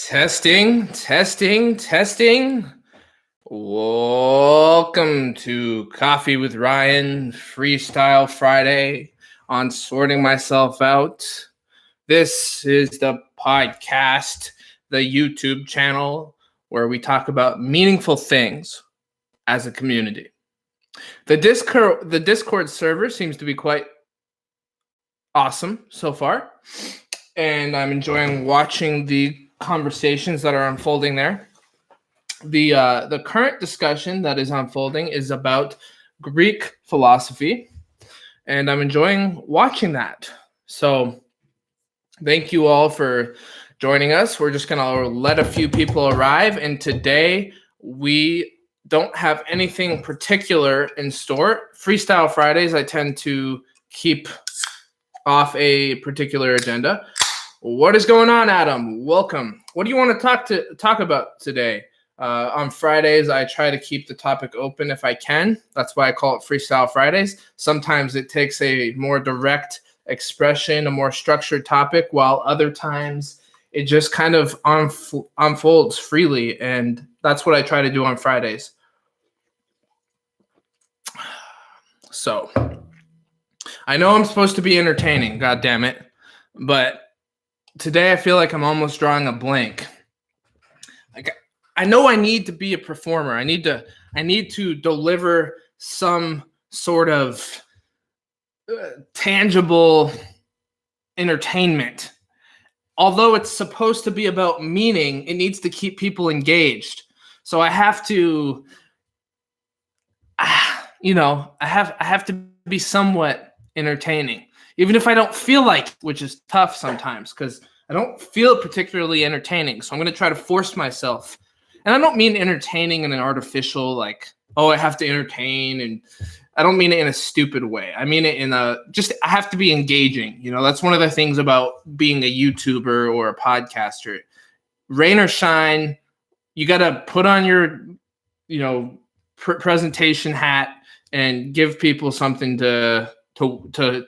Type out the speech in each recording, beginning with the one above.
Testing, testing, testing. Welcome to Coffee with Ryan, Freestyle Friday on Sorting Myself Out. This is the podcast, the YouTube channel, where we talk about meaningful things as a community. The Discord server seems to be quite awesome so far, and I'm enjoying watching the conversations that are unfolding there. The current discussion that is unfolding is about Greek philosophy, and I'm enjoying watching that. So thank you all for joining us. We're just gonna let a few people arrive, and today we don't have anything particular in store. Freestyle Fridays, I tend to keep off a particular agenda. What is going on, Adam? Welcome. What do you want to talk about today? On Fridays, I try to keep the topic open if I can. That's why I call it Freestyle Fridays. Sometimes it takes a more direct expression, a more structured topic, while other times it just kind of unfolds freely. And that's what I try to do on Fridays. So I know I'm supposed to be entertaining, God damn it. But today I feel like I'm almost drawing a blank. I know I need to be a performer. I need to deliver some sort of tangible entertainment. Although it's supposed to be about meaning, it needs to keep people engaged. So I have to, I have to be somewhat entertaining, even if I don't feel like it, which is tough sometimes because I don't feel particularly entertaining. So I'm going to try to force myself. And I don't mean entertaining in an artificial, like, oh, I have to entertain. And I don't mean it in a stupid way. I mean it in I have to be engaging. That's one of the things about being a YouTuber or a podcaster. Rain or shine, you got to put on your, presentation hat and give people something to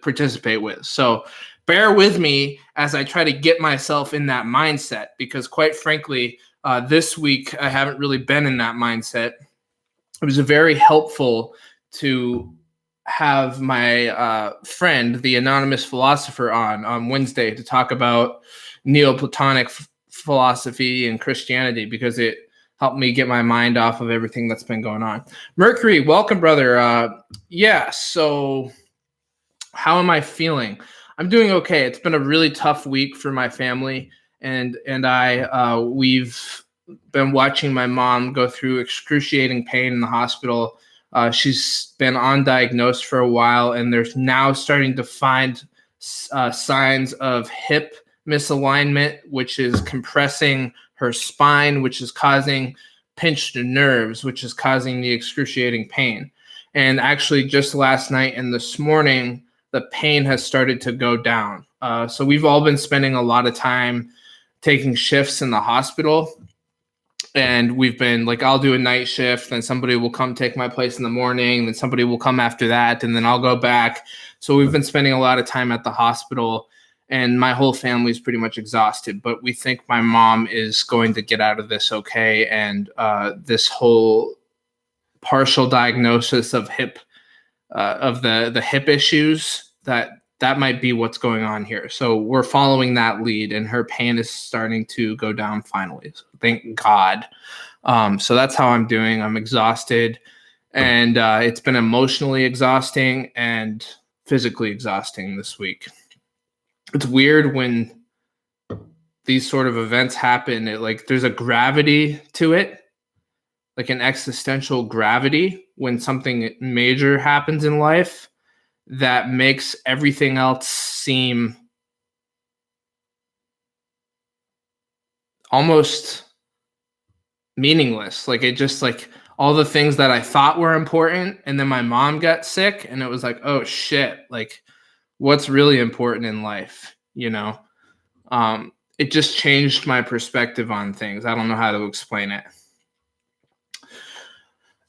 participate with. So bear with me as I try to get myself in that mindset, because quite frankly, this week I haven't really been in that mindset. It was very helpful to have my friend, the anonymous philosopher, on Wednesday to talk about Neoplatonic philosophy and Christianity, because it helped me get my mind off of everything that's been going on. Mercury, welcome, brother. So how am I feeling? I'm doing okay. It's been a really tough week for my family, and we've been watching my mom go through excruciating pain in the hospital. She's been undiagnosed for a while, and they're now starting to find signs of hip misalignment, which is compressing her spine, which is causing pinched nerves, which is causing the excruciating pain. And actually, just last night and this morning, the pain has started to go down. So we've all been spending a lot of time taking shifts in the hospital. And we've been like, I'll do a night shift, then somebody will come take my place in the morning, then somebody will come after that, and then I'll go back. So we've been spending a lot of time at the hospital, and my whole family is pretty much exhausted. But we think my mom is going to get out of this okay. And this whole partial diagnosis of hip the hip issues, that might be what's going on here. So we're following that lead, and her pain is starting to go down finally. So thank God. So that's how I'm doing. I'm exhausted, and it's been emotionally exhausting and physically exhausting this week. It's weird when these sort of events happen. There's a gravity to it, like an existential gravity when something major happens in life that makes everything else seem almost meaningless. It just all the things that I thought were important, and then my mom got sick, and it was like, oh shit, what's really important in life, it just changed my perspective on things. I don't know how to explain it.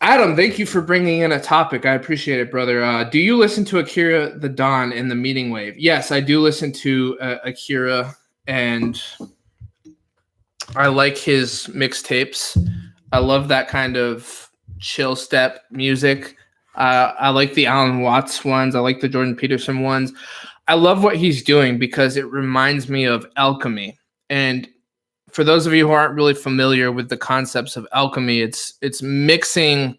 Adam, thank you for bringing in a topic. I appreciate it, brother. Do you listen to Akira the Don in the Meaning Wave? Yes, I do listen to Akira, and I like his mixtapes. I love that kind of chill step music. I like the Alan Watts ones. I like the Jordan Peterson ones. I love what he's doing because it reminds me of alchemy. And for those of you who aren't really familiar with the concepts of alchemy, it's mixing.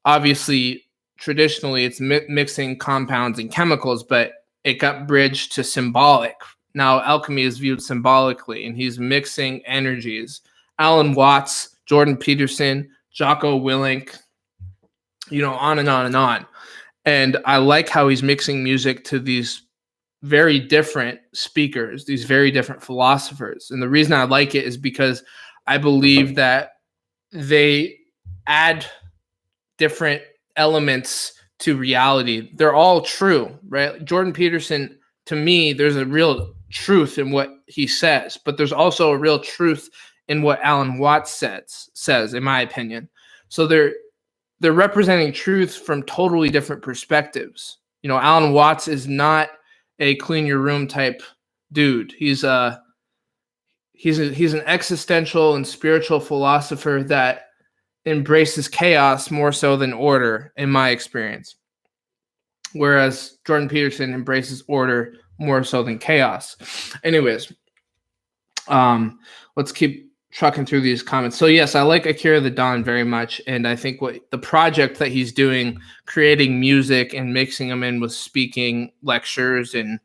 Obviously, traditionally, it's mixing compounds and chemicals, but it got bridged to symbolic. Now, alchemy is viewed symbolically, and he's mixing energies. Alan Watts, Jordan Peterson, Jocko Willink, on and on and on. And I like how he's mixing music to these very different speakers, these very different philosophers. And the reason I like it is because I believe that they add different elements to reality. They're all true, right? Jordan Peterson, to me, there's a real truth in what he says, but there's also a real truth in what Alan Watts says, in my opinion. So they're representing truth from totally different perspectives. Alan Watts is not a clean your room type dude. He's an existential and spiritual philosopher that embraces chaos more so than order, in my experience. Whereas Jordan Peterson embraces order more so than chaos. Anyways, let's keep trucking through these comments. So yes, I like Akira the Don very much, and I think what the project that he's doing, creating music and mixing them in with speaking lectures and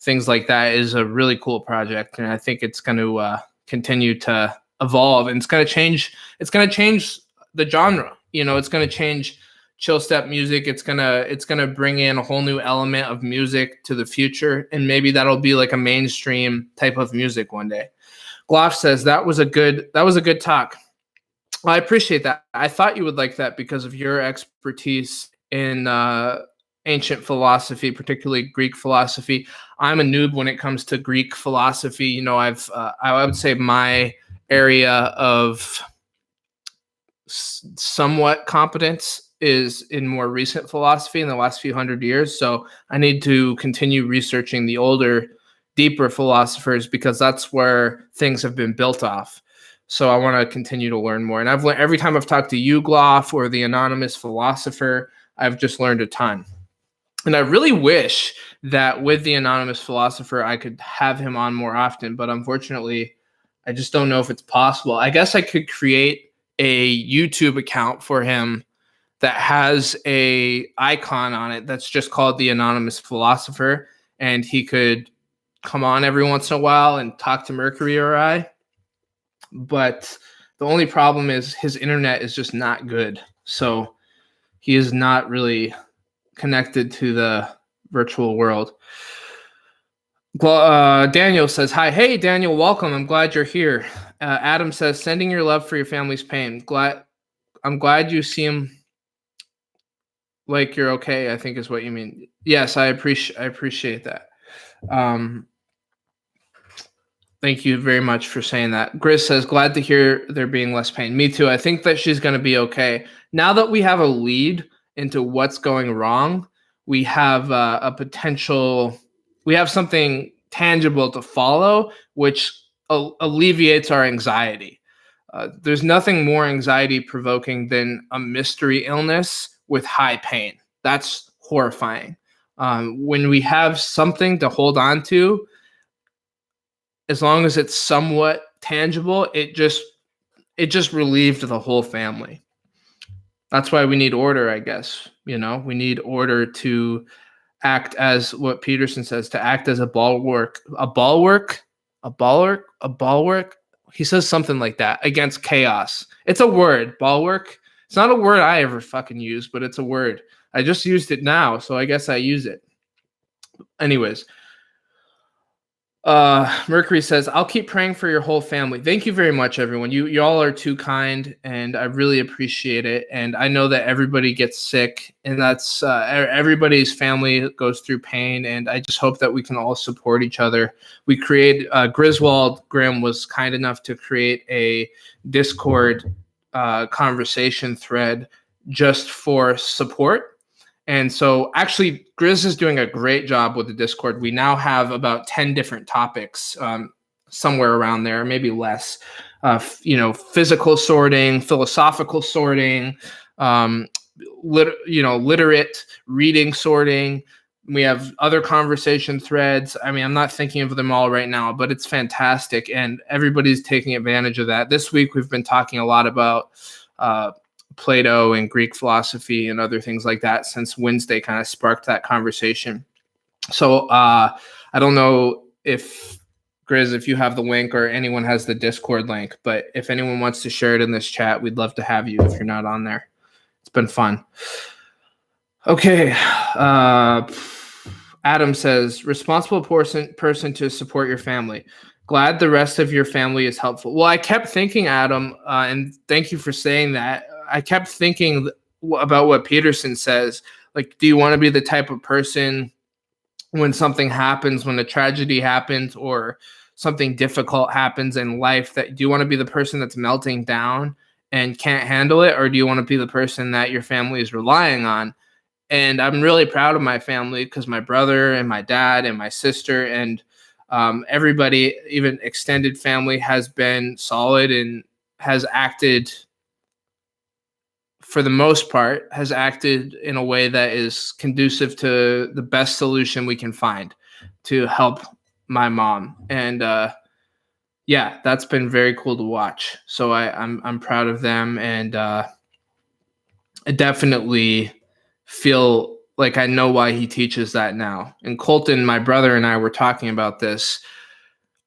things like that, is a really cool project, and I think it's going to continue to evolve, and it's going to change. It's going to change the genre. It's going to change chill step music. It's gonna bring in a whole new element of music to the future, and maybe that'll be like a mainstream type of music one day. Gloff says that was a good talk. Well, I appreciate that. I thought you would like that because of your expertise in ancient philosophy, particularly Greek philosophy. I'm a noob when it comes to Greek philosophy. I would say my area of somewhat competence is in more recent philosophy in the last few hundred years. So I need to continue researching the older, deeper philosophers because that's where things have been built off. So I want to continue to learn more. And I've learned every time I've talked to you, Gloff, or the anonymous philosopher, I've just learned a ton. And I really wish that with the anonymous philosopher, I could have him on more often. But unfortunately, I just don't know if it's possible. I guess I could create a YouTube account for him that has a icon on it that's just called the anonymous philosopher, and he could come on every once in a while and talk to Mercury or I. But the only problem is his internet is just not good, so he is not really connected to the virtual world. Daniel says, hi. Hey, Daniel, welcome. I'm glad you're here. Adam says, sending your love for your family's pain. I'm glad you seem like you're okay, I think is what you mean. Yes, I appreciate that. Thank you very much for saying that. Grizz says, glad to hear there being less pain. Me too. I think that she's going to be okay. Now that we have a lead into what's going wrong, we have we have something tangible to follow, which alleviates our anxiety. There's nothing more anxiety provoking than a mystery illness with high pain. That's horrifying. When we have something to hold on to, as long as it's somewhat tangible, it just relieved the whole family. That's why we need order, I guess. We need order to act as what Peterson says, to act as a bulwark. He says something like that against chaos. It's a word, bulwark. It's not a word I ever fucking use, but it's a word. I just used it now, so I guess I use it. Anyways, Mercury says, I'll keep praying for your whole family. Thank you very much, everyone. You all are too kind, and I really appreciate it. And I know that everybody gets sick, and that's everybody's family goes through pain, and I just hope that we can all support each other. We create Griswold Grimm was kind enough to create a Discord conversation thread just for support. And so actually, Grizz is doing a great job with the Discord. We now have about 10 different topics. somewhere around there, maybe less. Physical sorting, philosophical sorting, um, literate reading sorting. We have other conversation threads. I mean, I'm not thinking of them all right now, but it's fantastic, and everybody's taking advantage of that. This week, we've been talking a lot about Plato and Greek philosophy and other things like that, since Wednesday kind of sparked that conversation. So I don't know if Grizz, if you have the link or anyone has the Discord link, but if anyone wants to share it in this chat, we'd love to have you if you're not on there. It's been fun. Okay. Adam says, responsible person to support your family. Glad the rest of your family is helpful. Well, I kept thinking, Adam, and thank you for saying that. I kept thinking about what Peterson says. Like, do you want to be the type of person when something happens, when a tragedy happens or something difficult happens in life, that do you want to be the person that's melting down and can't handle it? Or do you want to be the person that your family is relying on? And I'm really proud of my family, because my brother and my dad and my sister and everybody, even extended family, has been solid and has acted, for the most part, has acted in a way that is conducive to the best solution we can find to help my mom. And yeah, that's been very cool to watch. So I'm proud of them, and I definitely feel like I know why he teaches that now. And Colton, my brother, and I were talking about this.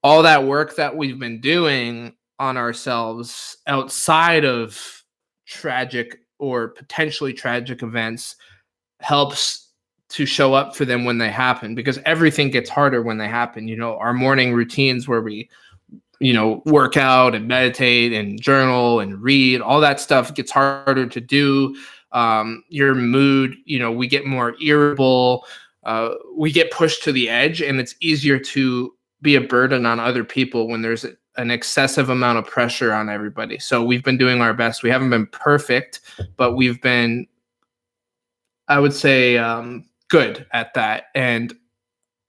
All that work that we've been doing on ourselves outside of tragic or potentially tragic events helps to show up for them when they happen, because everything gets harder when they happen. Our morning routines where we, work out and meditate and journal and read, all that stuff gets harder to do. Your mood, we get more irritable. We get pushed to the edge, and it's easier to be a burden on other people when there's an excessive amount of pressure on everybody. So we've been doing our best. We haven't been perfect, but we've been, I would say, good at that. And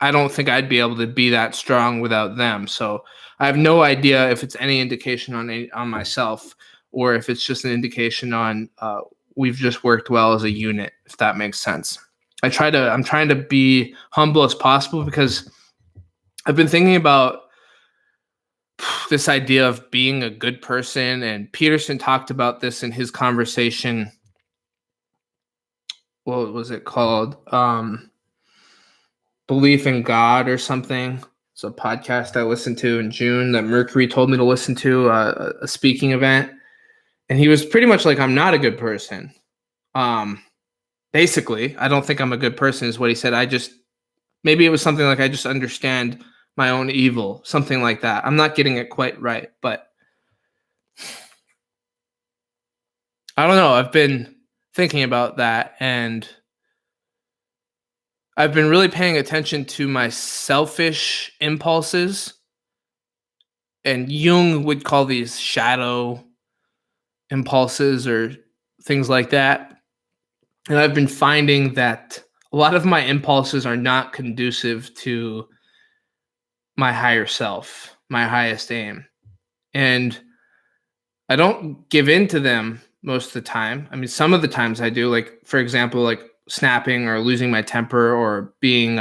I don't think I'd be able to be that strong without them. So I have no idea if it's any indication on myself, or if it's just an indication on we've just worked well as a unit, if that makes sense. I'm trying to be humble as possible, because I've been thinking about this idea of being a good person, and Peterson talked about this in his conversation. What was it called? Belief in God or something. It's a podcast I listened to in June that Mercury told me to listen to, a speaking event. And he was pretty much like, I'm not a good person. Basically, I don't think I'm a good person is what he said. Maybe it was something like, I just understand my own evil, something like that. I'm not getting it quite right, but I don't know. I've been thinking about that, and I've been really paying attention to my selfish impulses, and Jung would call these shadow impulses or things like that. And I've been finding that a lot of my impulses are not conducive to my higher self, my highest aim. And I don't give in to them most of the time. I mean, some of the times I do, like, for example, like snapping or losing my temper or being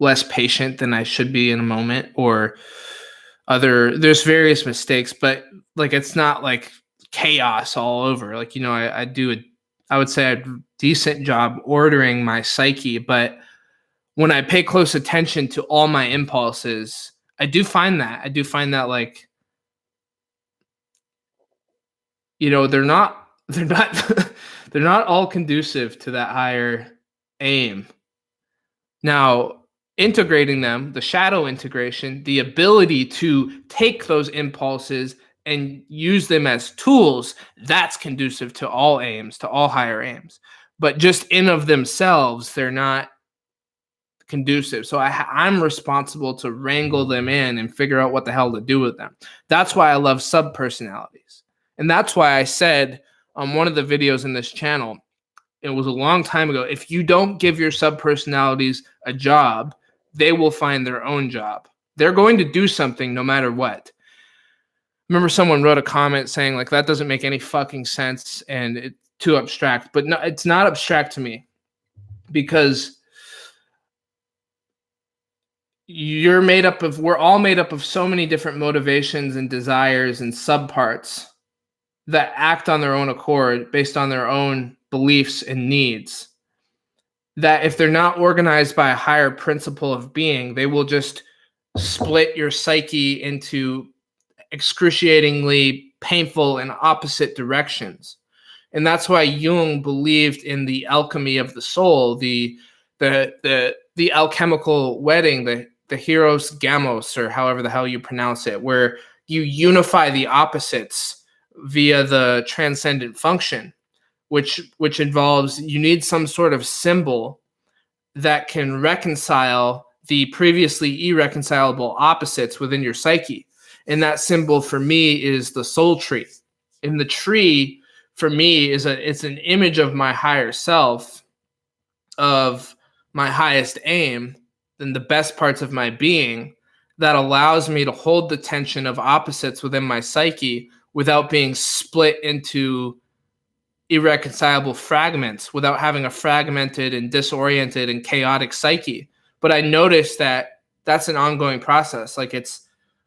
less patient than I should be in a moment, or there's various mistakes, but like, it's not like chaos all over. Like, I would say a decent job ordering my psyche, but when I pay close attention to all my impulses, I do find that like, they're not they're not all conducive to that higher aim. Now, integrating them, the shadow integration, the ability to take those impulses and use them as tools, that's conducive to all aims, to all higher aims. But just in of themselves, they're not conducive. So I'm responsible to wrangle them in and figure out what the hell to do with them. That's why I love subpersonalities. And that's why I said on one of the videos in this channel, it was a long time ago, if you don't give your subpersonalities a job, they will find their own job. they're going to do something no matter what. Remember someone wrote a comment saying like that doesn't make any fucking sense and it's too abstract. But no, it's not abstract to me, because we're all made up of so many different motivations and desires and subparts that act on their own accord based on their own beliefs and needs, that if they're not organized by a higher principle of being, they will just split your psyche into excruciatingly painful and opposite directions. And that's why Jung believed in the alchemy of the soul, the alchemical wedding, the Heros Gamos, or however the hell you pronounce it, where you unify the opposites via the transcendent function, which involves you need some sort of symbol that can reconcile the previously irreconcilable opposites within your psyche. And that symbol for me is the soul tree. And the tree for me it's an image of my higher self, of my highest aim, and the best parts of my being, that allows me to hold the tension of opposites within my psyche without being split into irreconcilable fragments, without having a fragmented and disoriented and chaotic psyche. But I noticed that that's an ongoing process. Like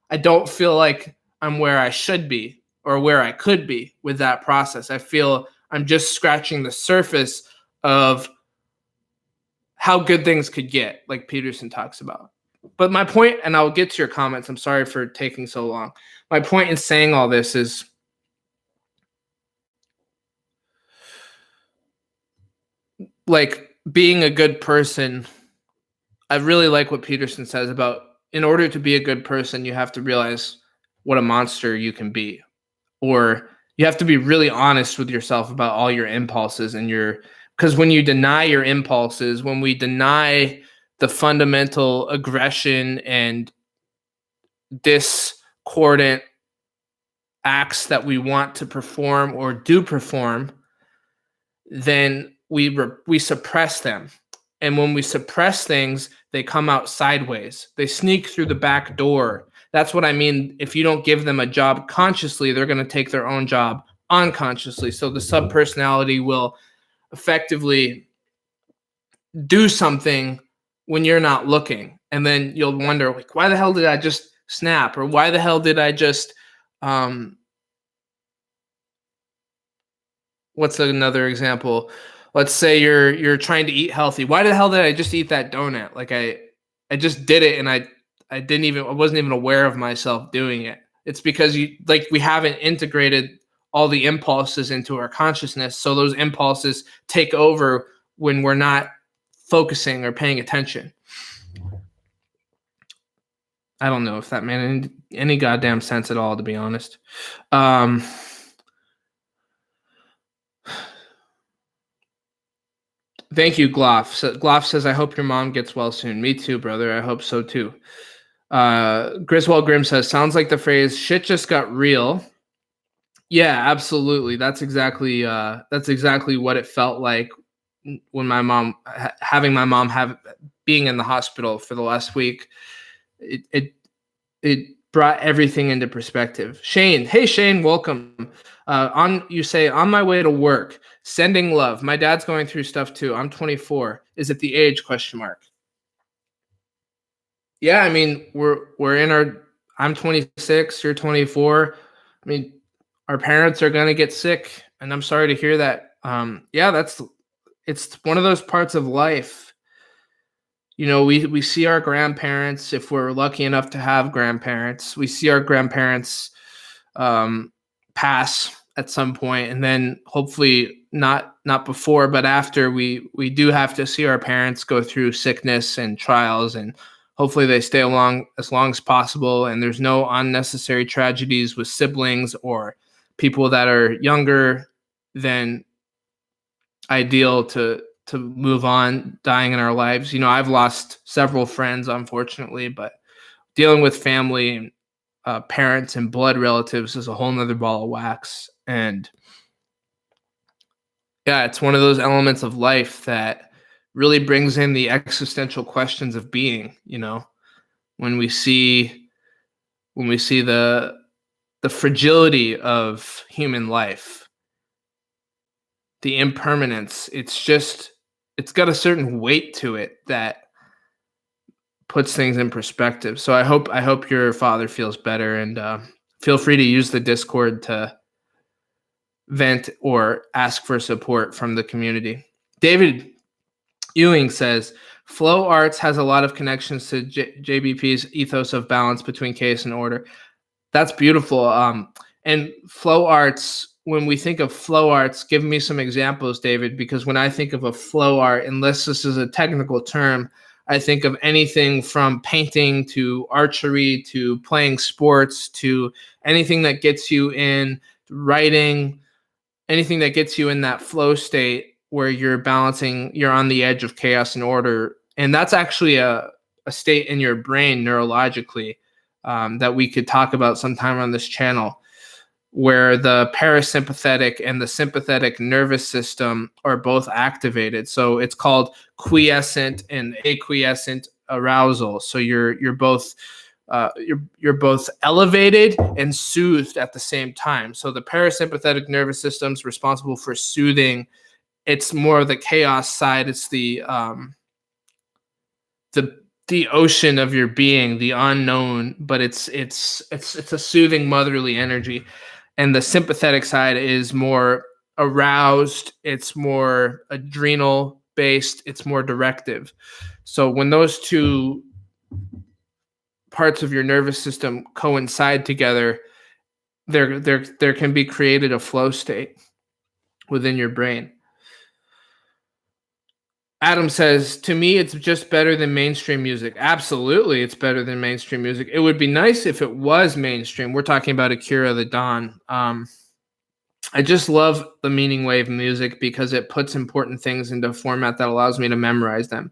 I don't feel like I'm where I should be or where I could be with that process. I feel I'm just scratching the surface of how good things could get, like Peterson talks about. But my point, and I'll get to your comments, I'm sorry for taking so long. My point in saying all this is like being a good person. I really like what Peterson says about, in order to be a good person, you have to realize what a monster you can be, or you have to be really honest with yourself about all your impulses and because when you deny your impulses, when we deny the fundamental aggression and discordant acts that we want to perform or do perform, then we suppress them. And when we suppress things, they come out sideways. They sneak through the back door. That's what I mean. If you don't give them a job consciously, they're going to take their own job unconsciously. So the subpersonality will effectively do something when you're not looking. And then you'll wonder, like, why the hell did I just snap? Or why the hell did I just, what's another example? Let's say you're trying to eat healthy. Why the hell did I just eat that donut? Like I just did it, and I wasn't even aware of myself doing it. It's because we haven't integrated all the impulses into our consciousness. So those impulses take over when we're not focusing or paying attention. I don't know if that made any goddamn sense at all, to be honest. Thank you, Gloff. So, Gloff says, I hope your mom gets well soon. Me too, brother. I hope so too. Griswold Grimm says, sounds like the phrase shit just got real. Yeah, absolutely. That's exactly what it felt like when my mom, having my mom being in the hospital for the last week. It brought everything into perspective. Shane, hey Shane, welcome. You say, on my way to work, sending love. My dad's going through stuff too. I'm 24. Is it the age? ? Yeah, I mean, I'm 26, you're 24. I mean, our parents are gonna get sick, and I'm sorry to hear that. Yeah, it's one of those parts of life. You know, we see our grandparents, if we're lucky enough to have grandparents. We see our grandparents pass at some point, and then hopefully not before, but after, we do have to see our parents go through sickness and trials, and hopefully they stay along as long as possible, and there's no unnecessary tragedies with siblings or people that are younger than ideal to move on, dying in our lives. You know, I've lost several friends, unfortunately, but dealing with family and parents and blood relatives is a whole nother ball of wax. And yeah, it's one of those elements of life that really brings in the existential questions of being, you know. when we see the fragility of human life, the impermanence, it's got a certain weight to it that puts things in perspective. So I hope your father feels better, and feel free to use the Discord to vent or ask for support from the community. David Ewing says, Flow Arts has a lot of connections to JBP's ethos of balance between chaos and order. That's beautiful. And flow arts, when we think of flow arts, give me some examples, David, because when I think of a flow art, unless this is a technical term, I think of anything from painting to archery to playing sports to anything that gets you in writing, anything that gets you in that flow state where you're balancing, you're on the edge of chaos and order. And that's actually a state in your brain neurologically that we could talk about sometime on this channel, where the parasympathetic and the sympathetic nervous system are both activated. So it's called quiescent and acquiescent arousal. So you're both elevated and soothed at the same time. So the parasympathetic nervous system is responsible for soothing. It's more of the chaos side. It's the ocean of your being, the unknown, but it's a soothing motherly energy. And the sympathetic side is more aroused, it's more adrenal based, it's more directive. So when those two parts of your nervous system coincide together, there can be created a flow state within your brain. Adam says, to me, it's just better than mainstream music. Absolutely, it's better than mainstream music. It would be nice if it was mainstream. We're talking about Akira the Don. I just love the meaning wave music because it puts important things into a format that allows me to memorize them.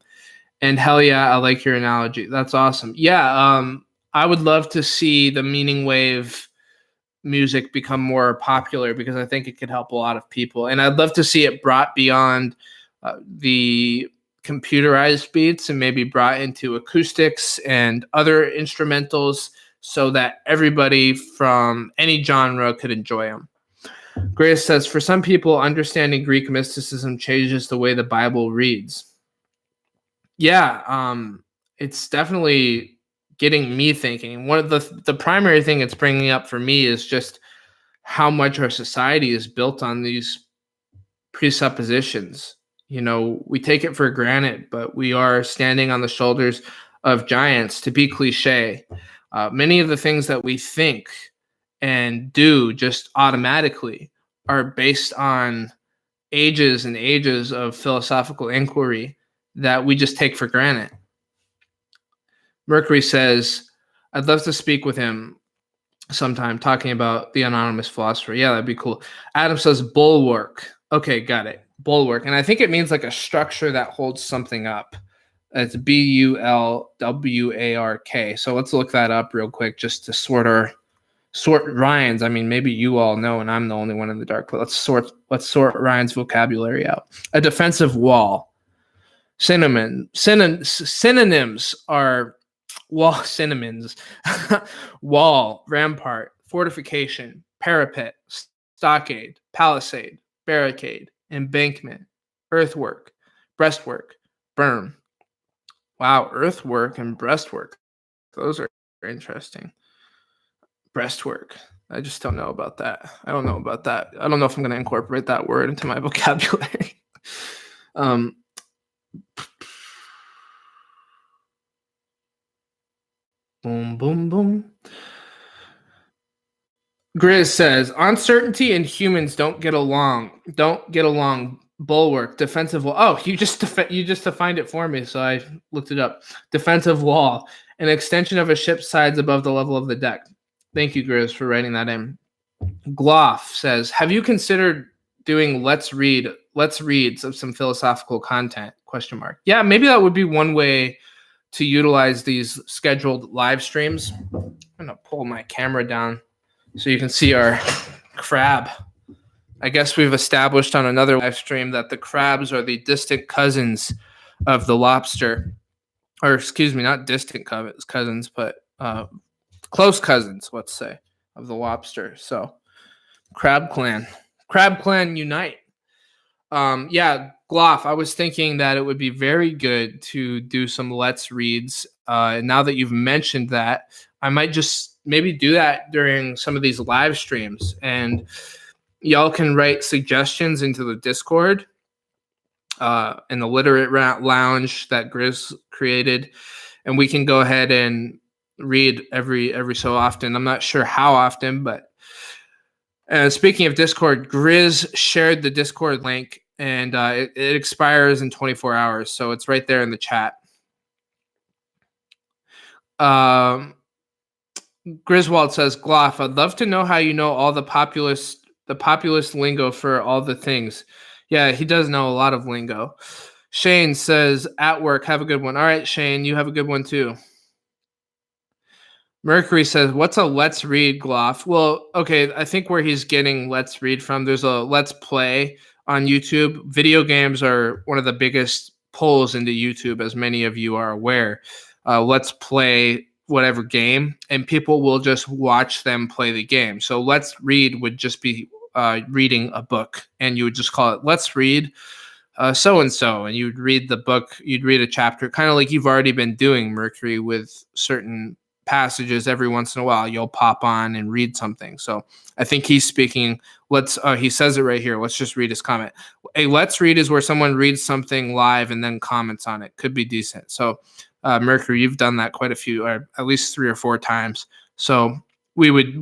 And hell yeah, I like your analogy. That's awesome. Yeah, I would love to see the meaning wave music become more popular because I think it could help a lot of people. And I'd love to see it brought beyond the computerized beats and maybe brought into acoustics and other instrumentals so that everybody from any genre could enjoy them. Grace says, for some people, understanding Greek mysticism changes the way the Bible reads. Yeah, it's definitely getting me thinking. One of the primary thing it's bringing up for me is just how much our society is built on these presuppositions. You know, we take it for granted, but we are standing on the shoulders of giants. To be cliche, many of the things that we think and do just automatically are based on ages and ages of philosophical inquiry that we just take for granted. Mercury says, I'd love to speak with him sometime talking about the anonymous philosopher. Yeah, that'd be cool. Adam says bulwark. Okay, got it. Bulwark. And I think it means like a structure that holds something up. It's Bulwark. So let's look that up real quick just to sort Ryan's. I mean, maybe you all know and I'm the only one in the dark, but let's sort Ryan's vocabulary out. A defensive wall. Synonyms are wall, synonyms. Wall, rampart, fortification, parapet, stockade, palisade, barricade, embankment, earthwork, breastwork, berm. Wow, earthwork and breastwork. Those are interesting. Breastwork. I just don't know about that. I don't know about that. I don't know if I'm going to incorporate that word into my vocabulary. Boom, boom, boom. Grizz says, uncertainty and humans don't get along. Bulwark, defensive wall. Oh, you just defined it for me, so I looked it up. Defensive wall, an extension of a ship's sides above the level of the deck. Thank you, Grizz, for writing that in. Gloff says, have you considered doing let's reads of some philosophical content? ? Yeah, maybe that would be one way to utilize these scheduled live streams. I'm gonna pull my camera down so you can see our crab. I guess we've established on another live stream that the crabs are the distant cousins of the lobster. or excuse me, not distant cousins, but close cousins, let's say, of the lobster. So Crab Clan unite. Yeah, Gloff, I was thinking that it would be very good to do some Let's Reads. And now that you've mentioned that, I might just maybe do that during some of these live streams. And y'all can write suggestions into the Discord in the Literate Lounge that Grizz created. And we can go ahead and read every so often. I'm not sure how often, but speaking of Discord, Grizz shared the Discord link, and it expires in 24 hours, so it's right there in the chat. Griswold says, Gloff, I'd love to know how you know all the populist lingo for all the things. Yeah, he does know a lot of lingo. Shane says, at work, have a good one. All right, Shane, you have a good one too. Mercury says, what's a Let's Read, Gloff? Well, okay, I think where he's getting Let's Read from, there's a Let's Play on YouTube. Video games are one of the biggest pulls into YouTube, as many of you are aware. Let's play whatever game, and people will just watch them play the game. So Let's Read would just be reading a book, and you would just call it Let's Read so-and-so, and you'd read the book, you'd read a chapter, kind of like you've already been doing, Mercury, with certain passages. Every once in a while you'll pop on and read something. So I think he's speaking. He says it right here. Let's just read his comment. A Let's Read is where someone reads something live and then comments on it. Could be decent. So Mercury, you've done that quite a few, or at least 3 or 4 times. So we would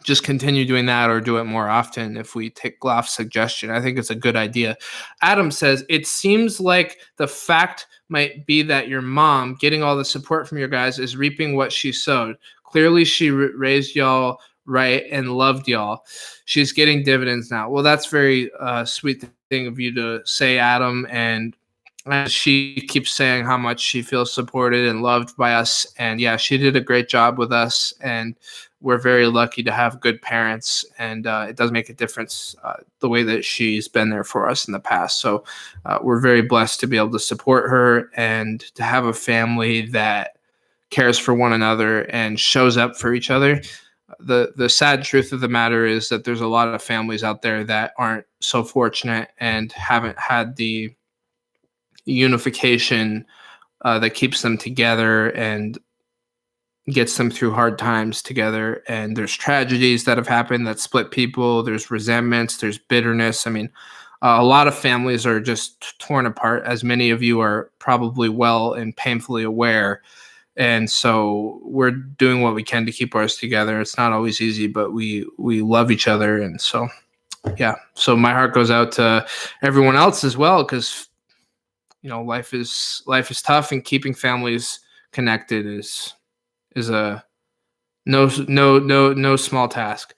just continue doing that, or do it more often if we take Gloff's suggestion. I think it's a good idea. Adam says, it seems like the fact might be that your mom, getting all the support from your guys, is reaping what she sowed. Clearly, she raised y'all right and loved y'all. She's getting dividends now. Well, that's very sweet thing of you to say, Adam. And she keeps saying how much she feels supported and loved by us. And yeah, she did a great job with us. And we're very lucky to have good parents, and it does make a difference the way that she's been there for us in the past. So we're very blessed to be able to support her and to have a family that cares for one another and shows up for each other. The sad truth of the matter is that there's a lot of families out there that aren't so fortunate and haven't had the unification that keeps them together and gets them through hard times together. And there's tragedies that have happened that split people. There's resentments, there's bitterness. I mean, a lot of families are just torn apart, as many of you are probably well and painfully aware. And so we're doing what we can to keep ours together. It's not always easy, but we love each other. And so, yeah. So my heart goes out to everyone else as well, because life is tough, and keeping families connected is a no small task.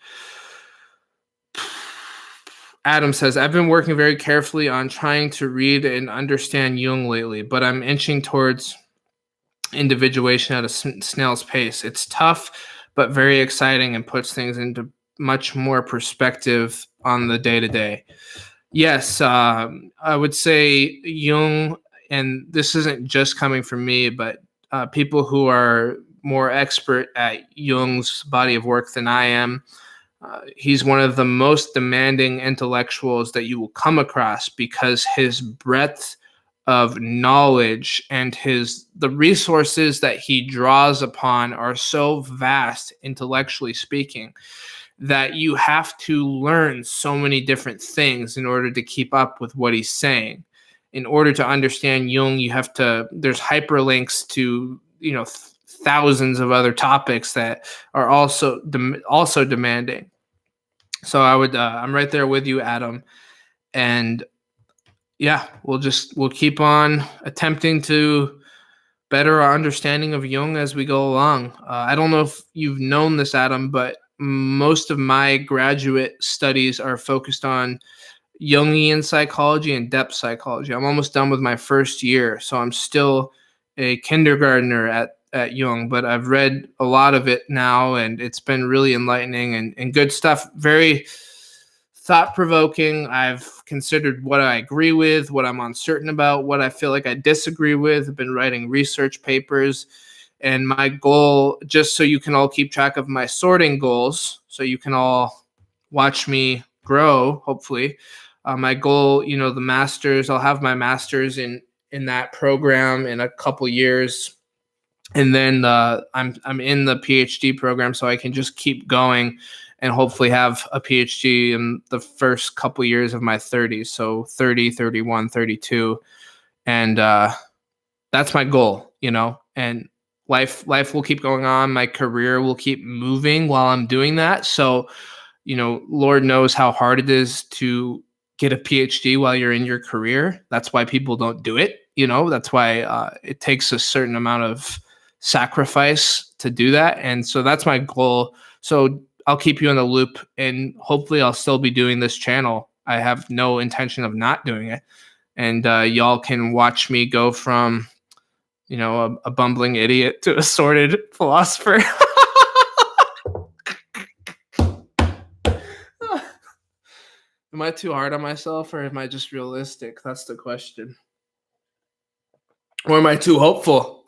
Adam says, I've been working very carefully on trying to read and understand Jung lately, but I'm inching towards individuation at a snail's pace. It's tough, but very exciting, and puts things into much more perspective on the day-to-day. Yes, I would say Jung, and this isn't just coming from me, but people who are more expert at Jung's body of work than I am. He's one of the most demanding intellectuals that you will come across, because his breadth of knowledge and the resources that he draws upon are so vast, intellectually speaking, that you have to learn so many different things in order to keep up with what he's saying. In order to understand Jung, there's hyperlinks to, thousands of other topics that are also demanding. So I'm right there with you, Adam. And yeah, we'll keep on attempting to better our understanding of Jung as we go along. I don't know if you've known this, Adam, but most of my graduate studies are focused on Jungian psychology and depth psychology. I'm almost done with my first year, so I'm still a kindergartner at Jung, but I've read a lot of it now, and it's been really enlightening and good stuff. Very thought-provoking. I've considered what I agree with, what I'm uncertain about, what I feel like I disagree with. I've been writing research papers. And my goal, just so you can all keep track of my sorting goals, so you can all watch me grow, hopefully. My goal, the master's, I'll have my master's in that program in a couple years. And then I'm in the PhD program, so I can just keep going and hopefully have a PhD in the first couple years of my 30s. So 30, 31, 32. And that's my goal, and life will keep going on. My career will keep moving while I'm doing that. So, Lord knows how hard it is to get a PhD while you're in your career. That's why people don't do it. That's why it takes a certain amount of sacrifice to do that. And so that's my goal. So I'll keep you in the loop, and hopefully I'll still be doing this channel. I have no intention of not doing it. And y'all can watch me go from, a bumbling idiot to a sorted philosopher. Am I too hard on myself, or am I just realistic? That's the question. Or am I too hopeful?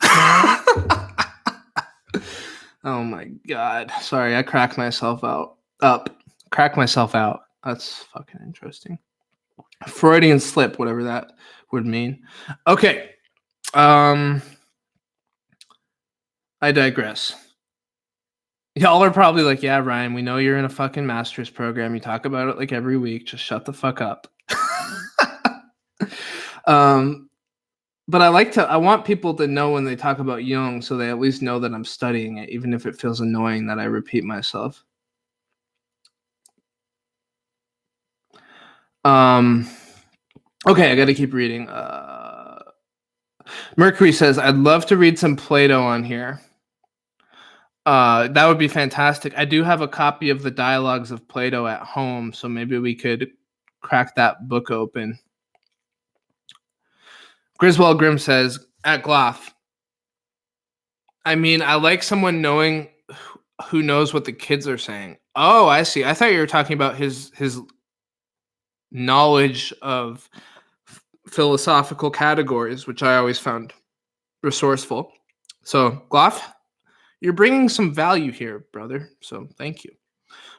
Oh my God. Sorry, I cracked myself out. Crack myself out. That's fucking interesting. Freudian slip, whatever that would mean. Okay. I digress. Y'all are probably like, yeah, Ryan, we know you're in a fucking master's program. You talk about it like every week. Just shut the fuck up. But I want people to know when they talk about Jung, so they at least know that I'm studying it, even if it feels annoying that I repeat myself. Okay, I got to keep reading. Mercury says, I'd love to read some Plato on here. That would be fantastic. I do have a copy of the Dialogues of Plato at home, so maybe we could crack that book open. Griswold Grimm says, at Gloff, I mean, I like someone knowing who knows what the kids are saying. Oh, I see. I thought you were talking about his knowledge of philosophical categories, which I always found resourceful. So, Gloff, you're bringing some value here, brother. So, thank you.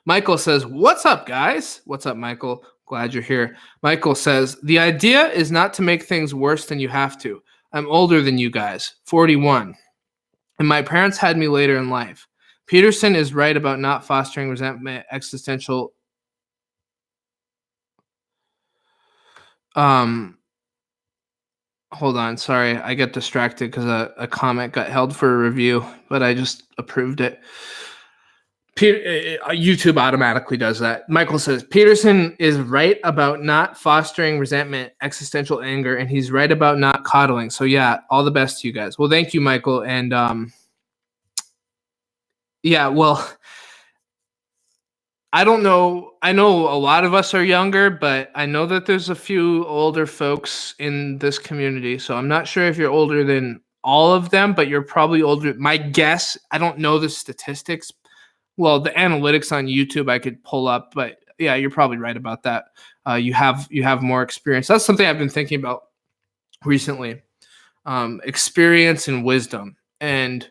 Michael says, what's up, guys? What's up, Michael? Glad you're here. Michael says, the idea is not to make things worse than you have to. I'm older than you guys, 41. And my parents had me later in life. Peterson is right about not fostering resentment, existential. Hold on. Sorry. I get distracted because a comment got held for a review, but I just approved it. YouTube automatically does that. Michael says, Peterson is right about not fostering resentment, existential anger, and he's right about not coddling. So yeah, all the best to you guys. Well, thank you, Michael. And yeah, well, I don't know. I know a lot of us are younger, but I know that there's a few older folks in this community. So I'm not sure if you're older than all of them, but you're probably older. My guess, I don't know the statistics. Well, the analytics on YouTube I could pull up, but yeah, you're probably right about that. You have more experience. That's something I've been thinking about recently. Experience and wisdom. And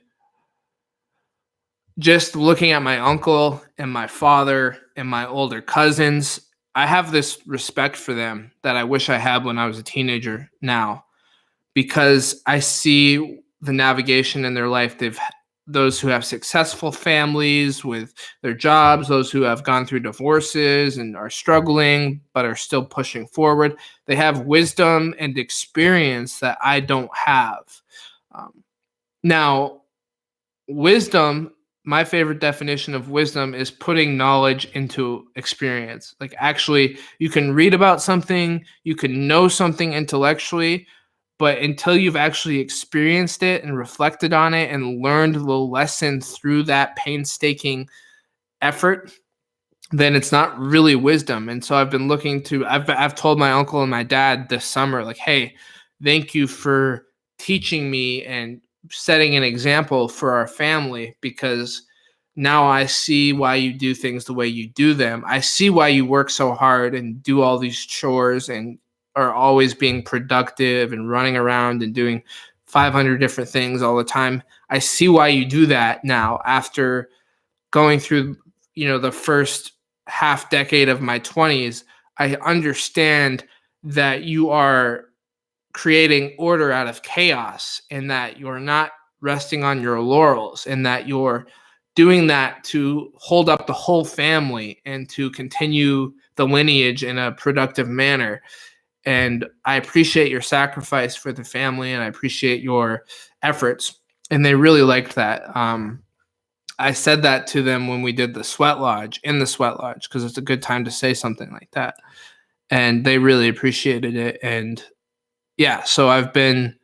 just looking at my uncle and my father and my older cousins, I have this respect for them that I wish I had when I was a teenager now, because I see the navigation in their life. Those who have successful families with their jobs, those who have gone through divorces and are struggling but are still pushing forward. They have wisdom and experience that I don't have. Now, wisdom, my favorite definition of wisdom is putting knowledge into experience. Like, actually, you can read about something, you can know something intellectually, but until you've actually experienced it and reflected on it and learned the lesson through that painstaking effort, then it's not really wisdom. And so I've been looking to, I've told my uncle and my dad this summer, like, hey, thank you for teaching me and setting an example for our family, because now I see why you do things the way you do them. I see why you work so hard and do all these chores and are always being productive and running around and doing 500 different things all the time. I see why you do that now after going through, the first half decade of my 20s. I understand that you are creating order out of chaos and that you're not resting on your laurels and that you're doing that to hold up the whole family and to continue the lineage in a productive manner. And I appreciate your sacrifice for the family and I appreciate your efforts. And they really liked that. I said that to them when we did the sweat lodge, because it's a good time to say something like that. And they really appreciated it. And yeah, so I've been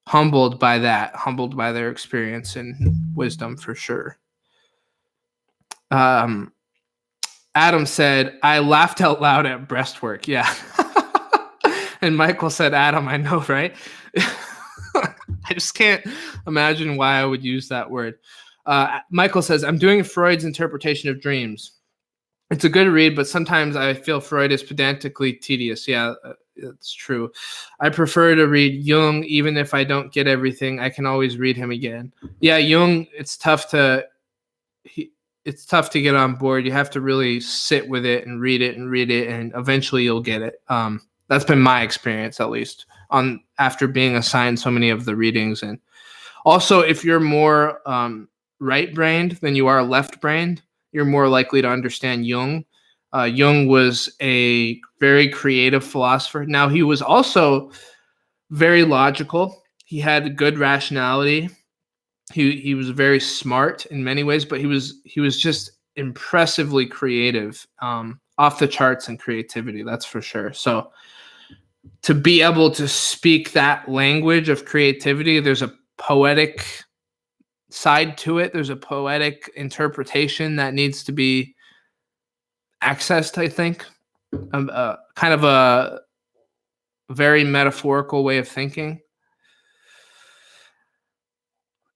humbled by their experience and wisdom for sure. Adam said, I laughed out loud at breastwork. Yeah. And Michael said, Adam, I know, right? I just can't imagine why I would use that word. Michael says, I'm doing Freud's interpretation of dreams. It's a good read, but sometimes I feel Freud is pedantically tedious. Yeah, it's true. I prefer to read Jung, even if I don't get everything. I can always read him again. Yeah, Jung, it's tough to get on board. You have to really sit with it and read it, and eventually you'll get it. That's been my experience, at least, after being assigned so many of the readings. And also, if you're more right-brained than you are left-brained, you're more likely to understand Jung. Jung was a very creative philosopher. Now, he was also very logical. He had good rationality. He was very smart in many ways, but he was just impressively creative, off the charts in creativity, that's for sure. So to be able to speak that language of creativity, there's a poetic side to it. There's a poetic interpretation that needs to be accessed, I think. Kind of a very metaphorical way of thinking.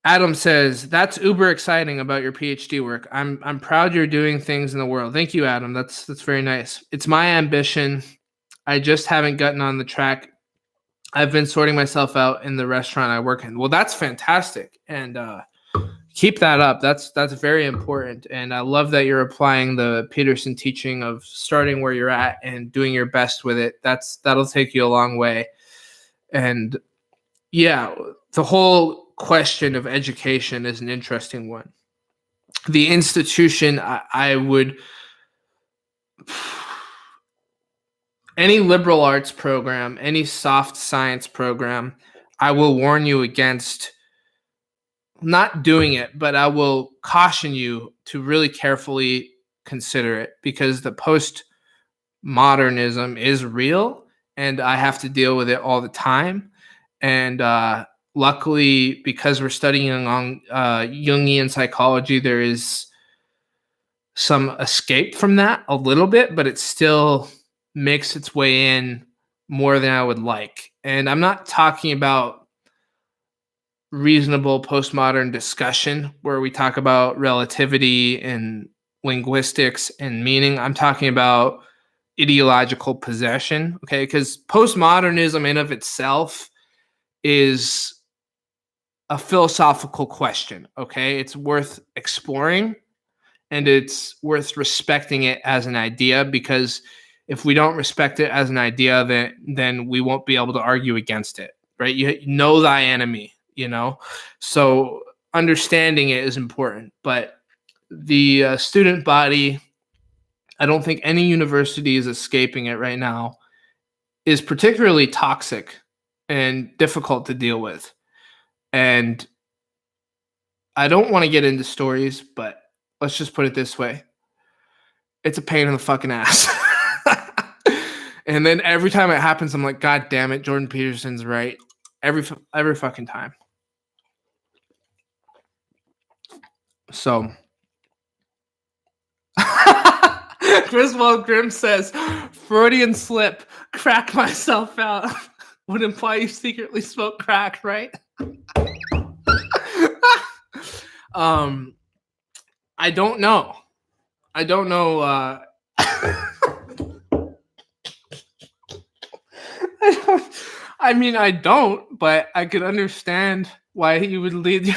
Adam says, that's uber exciting about your PhD work. I'm proud you're doing things in the world. Thank you, Adam. That's very nice. It's my ambition. I just haven't gotten on the track. I've been sorting myself out in the restaurant I work in. Well, that's fantastic. And keep that up. That's very important. And I love that you're applying the Peterson teaching of starting where you're at and doing your best with it. That'll take you a long way. And yeah, the whole question of education is an interesting one. The institution, I would, any liberal arts program, any soft science program, I will warn you against not doing it, but I will caution you to really carefully consider it, because the postmodernism is real and I have to deal with it all the time. And luckily, because we're studying on Jungian psychology, there is some escape from that a little bit, but it still makes its way in more than I would like. And I'm not talking about reasonable postmodern discussion where we talk about relativity and linguistics and meaning. I'm talking about ideological possession, okay? Because postmodernism in of itself is a philosophical question, okay? It's worth exploring and it's worth respecting it as an idea, because if we don't respect it as an idea, then we won't be able to argue against it, right? You know thy enemy, so understanding it is important. But the student body, I don't think any university is escaping it right now, is particularly toxic and difficult to deal with. And I don't want to get into stories, but let's just put it this way. It's a pain in the fucking ass. And then every time it happens, I'm like, God damn it, Jordan Peterson's right. Every fucking time. So Griswold Grimm says, Freudian slip, crack myself out, would imply you secretly smoke crack, right? I don't know. I don't know. I mean, I don't, but I could understand why he would lead you.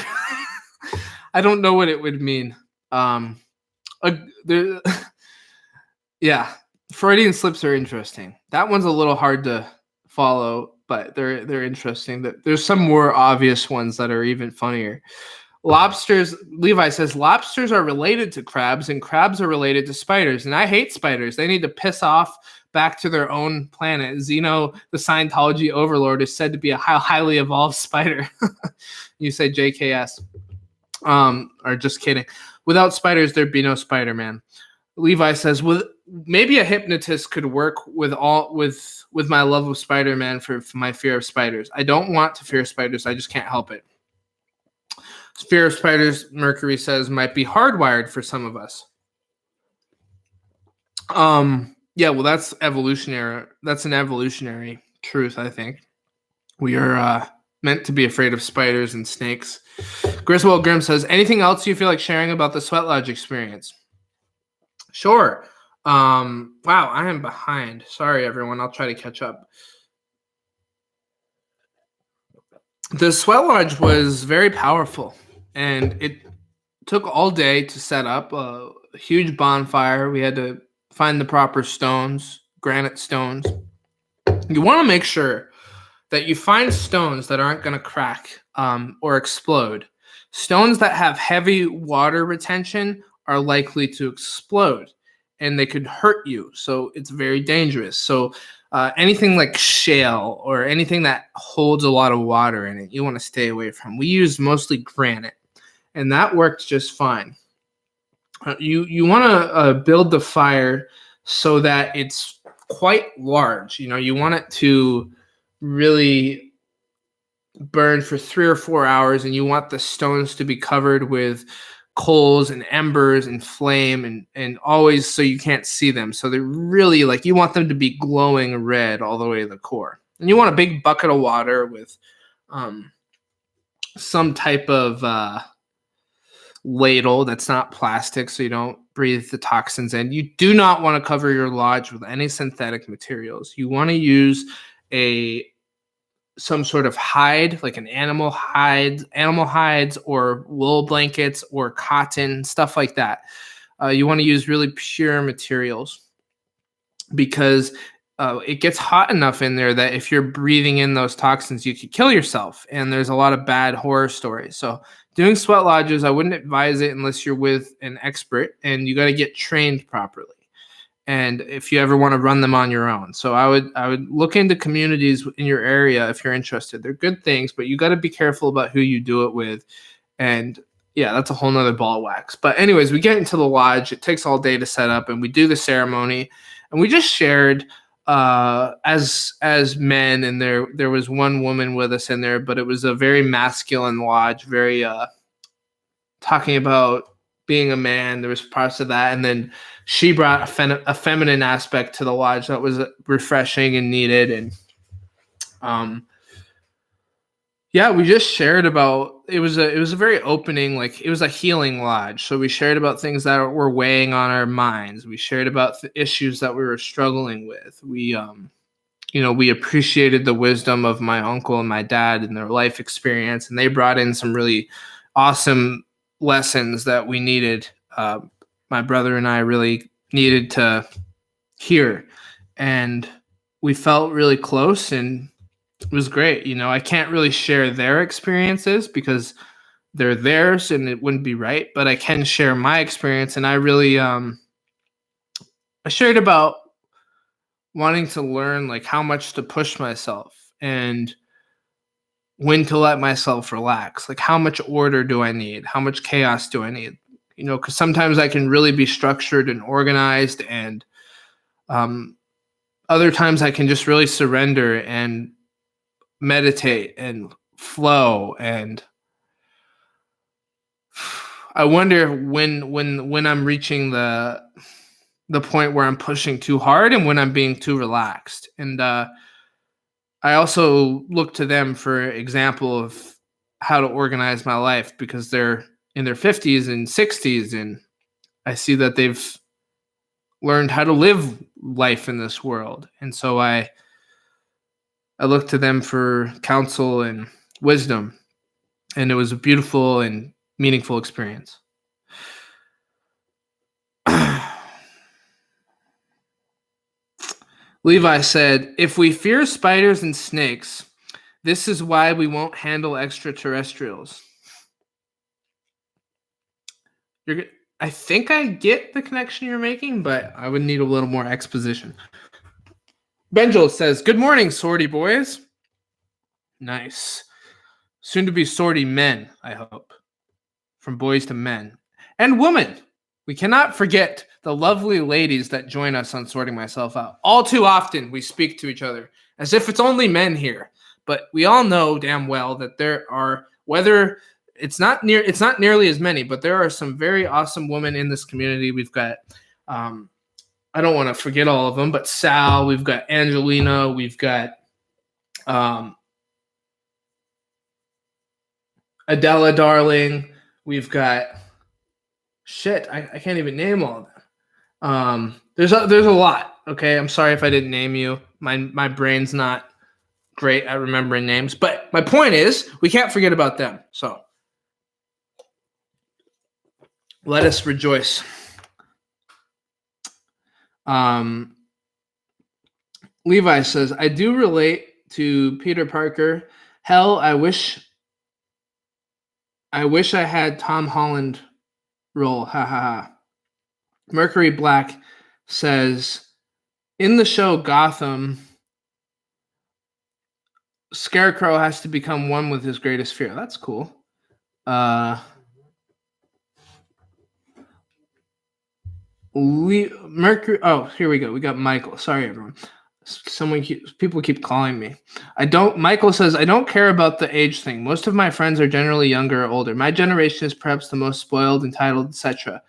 I don't know what it would mean. Um, uh, there, yeah, Freudian slips are interesting. That one's a little hard to follow, but they're interesting. There's some more obvious ones that are even funnier. Lobsters, Levi says, lobsters are related to crabs and crabs are related to spiders. And I hate spiders. They need to piss off back to their own planet. Zeno, the Scientology overlord, is said to be a highly evolved spider. You say JKS. Or just kidding. Without spiders, there'd be no Spider-Man. Levi says, with maybe a hypnotist could work with my love of Spider-Man for my fear of spiders. I don't want to fear spiders. I just can't help it. Fear of spiders, Mercury says, might be hardwired for some of us. Yeah, well, that's evolutionary. That's an evolutionary truth, I think. We are meant to be afraid of spiders and snakes. Griswold Grimm says, anything else you feel like sharing about the Sweat Lodge experience? Sure. Wow, I am behind. Sorry, everyone. I'll try to catch up. The Sweat Lodge was very powerful, and it took all day to set up a huge bonfire. We had to find the proper stones, granite stones. You want to make sure that you find stones that aren't going to crack or explode. Stones that have heavy water retention are likely to explode, and they could hurt you. So it's very dangerous. So anything like shale or anything that holds a lot of water in it, you want to stay away from. We used mostly granite, and that worked just fine. You want to build the fire so that it's quite large. You want it to really burn for 3 or 4 hours, and you want the stones to be covered with coals and embers and flame and always so you can't see them. So they're really you want them to be glowing red all the way to the core. And you want a big bucket of water with some type of ladle that's not plastic so you don't breathe the toxins in. You do not want to cover your lodge with any synthetic materials. You want to use some sort of hide, like an animal hides or wool blankets or cotton, stuff like that. You want to use really pure materials because it gets hot enough in there that if you're breathing in those toxins, you could kill yourself. And there's a lot of bad horror stories. So doing sweat lodges, I wouldn't advise it unless you're with an expert, and you got to get trained properly. And if you ever want to run them on your own. So I would look into communities in your area if you're interested. They're good things, but you got to be careful about who you do it with. And yeah, that's a whole nother ball of wax. But anyways, we get into the lodge. It takes all day to set up, and we do the ceremony. And we just shared as men, and there was one woman with us in there, but it was a very masculine lodge, very talking about being a man. There was parts of that, and then she brought a feminine aspect to the lodge that was refreshing and needed. And yeah, we just shared about it was a very opening, it was a healing lodge. So we shared about things that were weighing on our minds. We shared about the issues that we were struggling with. We we appreciated the wisdom of my uncle and my dad and their life experience, and they brought in some really awesome lessons that we needed. My brother and I really needed to hear, and we felt really close, and it was great. I can't really share their experiences because they're theirs and it wouldn't be right, but I can share my experience. And I really, I shared about wanting to learn how much to push myself and when to let myself relax. How much order do I need? How much chaos do I need? Because sometimes I can really be structured and organized, and other times I can just really surrender and meditate and flow. And I wonder when I'm reaching the point where I'm pushing too hard and when I'm being too relaxed. And I also look to them for example of how to organize my life, because they're in their 50s and 60s, and I see that they've learned how to live life in this world. And so I look to them for counsel and wisdom. And it was a beautiful and meaningful experience. Levi said, if we fear spiders and snakes, this is why we won't handle extraterrestrials. I think I get the connection you're making, but I would need a little more exposition. Benjel says, good morning, sortie boys. Nice. Soon to be sortie men, I hope. From boys to men. And women. We cannot forget the lovely ladies that join us on Sorting Myself Out. All too often, we speak to each other as if it's only men here. But we all know damn well that there are, whether it's not nearly as many, but there are some very awesome women in this community. We've got, I don't want to forget all of them, but Sal, we've got Angelina, we've got Adela Darling, we've got I can't even name all of them. There's a lot. Okay, I'm sorry if I didn't name you. My brain's not great at remembering names, but my point is we can't forget about them. So let us rejoice. Levi says, I do relate to Peter Parker. Hell, I wish I had Tom Holland role. Ha ha ha. Mercury Black says, in the show Gotham, Scarecrow has to become one with his greatest fear. That's cool. Mercury. Oh, here we go. We got Michael. Sorry, everyone. People keep calling me. Michael says, I don't care about the age thing. Most of my friends are generally younger or older. My generation is perhaps the most spoiled, entitled, etc.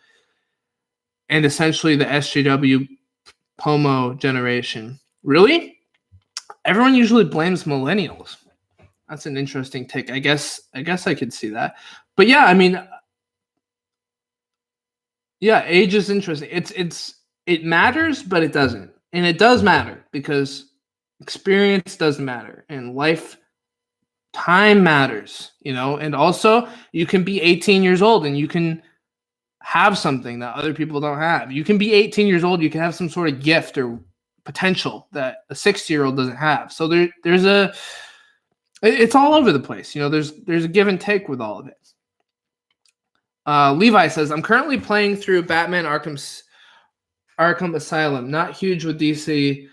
And essentially the SJW Pomo generation. Really? Everyone usually blames millennials. That's an interesting take. I guess I could see that. But yeah, I mean, yeah, age is interesting. It matters, but it doesn't. And it does matter because experience does matter and time matters, and also you can be 18 years old and you can have something that other people don't have. You can be 18 years old, you can have some sort of gift or potential that a 60-year-old doesn't have. So it's all over the place. There's a give and take with all of it. Levi says, I'm currently playing through Batman Arkham Asylum. Not huge with DC,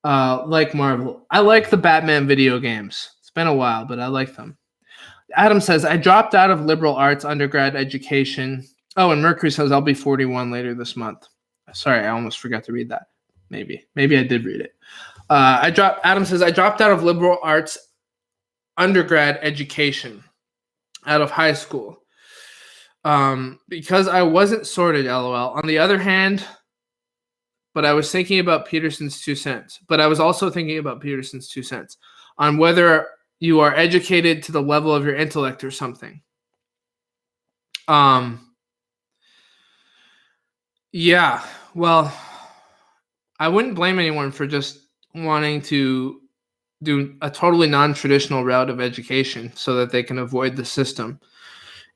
like Marvel. I like the Batman video games. It's been a while, but I like them. Adam says, I dropped out of liberal arts undergrad education. Oh, and Mercury says, I'll be 41 later this month. Sorry, I almost forgot to read that. Maybe I did read it. Adam says, I dropped out of liberal arts undergrad education out of high school because I wasn't sorted, LOL. On the other hand, but I was thinking about Peterson's 2 cents. But I was also thinking about Peterson's 2 cents on whether you are educated to the level of your intellect or something. Yeah, well, I wouldn't blame anyone for just wanting to do a totally non-traditional route of education so that they can avoid the system.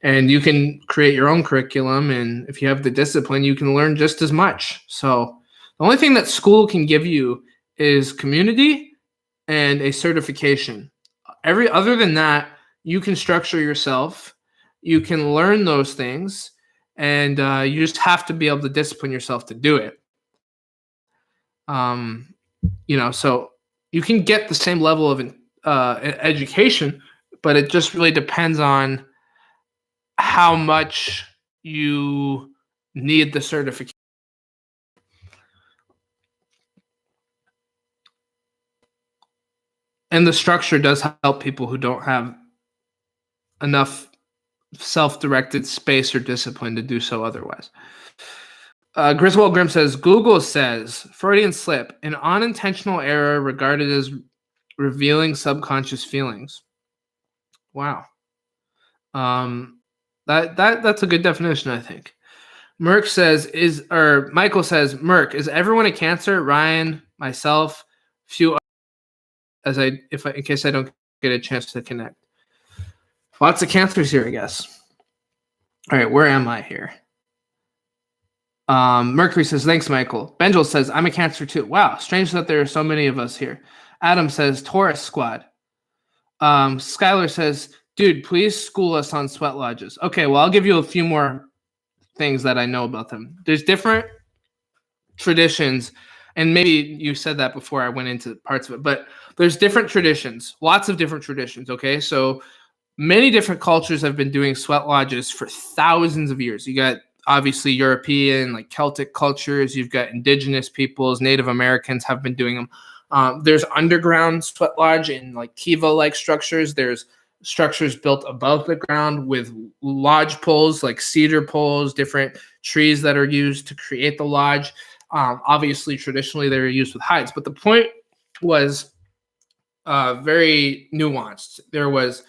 And you can create your own curriculum, and if you have the discipline, you can learn just as much. So the only thing that school can give you is community and a certification. Other than that, you can structure yourself. You can learn those things, and you just have to be able to discipline yourself to do it. So you can get the same level of education, but it just really depends on how much you need the certification. And the structure does help people who don't have enough self-directed space or discipline to do so otherwise. Griswold Grimm says, Google says, Freudian slip, an unintentional error regarded as revealing subconscious feelings. Wow. That's a good definition, I think. Michael says, Merc, is everyone a Cancer? Ryan, myself, few in case I don't get a chance to connect. Lots of Cancers here, I guess. All right, where am I here? Mercury says, thanks, Michael. Benjel says, I'm a Cancer too. Wow, strange that there are so many of us here. Adam says, Taurus squad. Skylar says, dude, please school us on sweat lodges. Okay, well, I'll give you a few more things that I know about them. There's different traditions, and maybe you said that before I went into parts of it, but there's different traditions, lots of different traditions, okay? So many different cultures have been doing sweat lodges for thousands of years. You got obviously European, like Celtic cultures. You've got indigenous peoples, Native Americans have been doing them. There's underground sweat lodge in like Kiva-like structures. There's structures built above the ground with lodge poles, like cedar poles, different trees that are used to create the lodge. Obviously, traditionally, they were used with hides. But the point was very nuanced. There was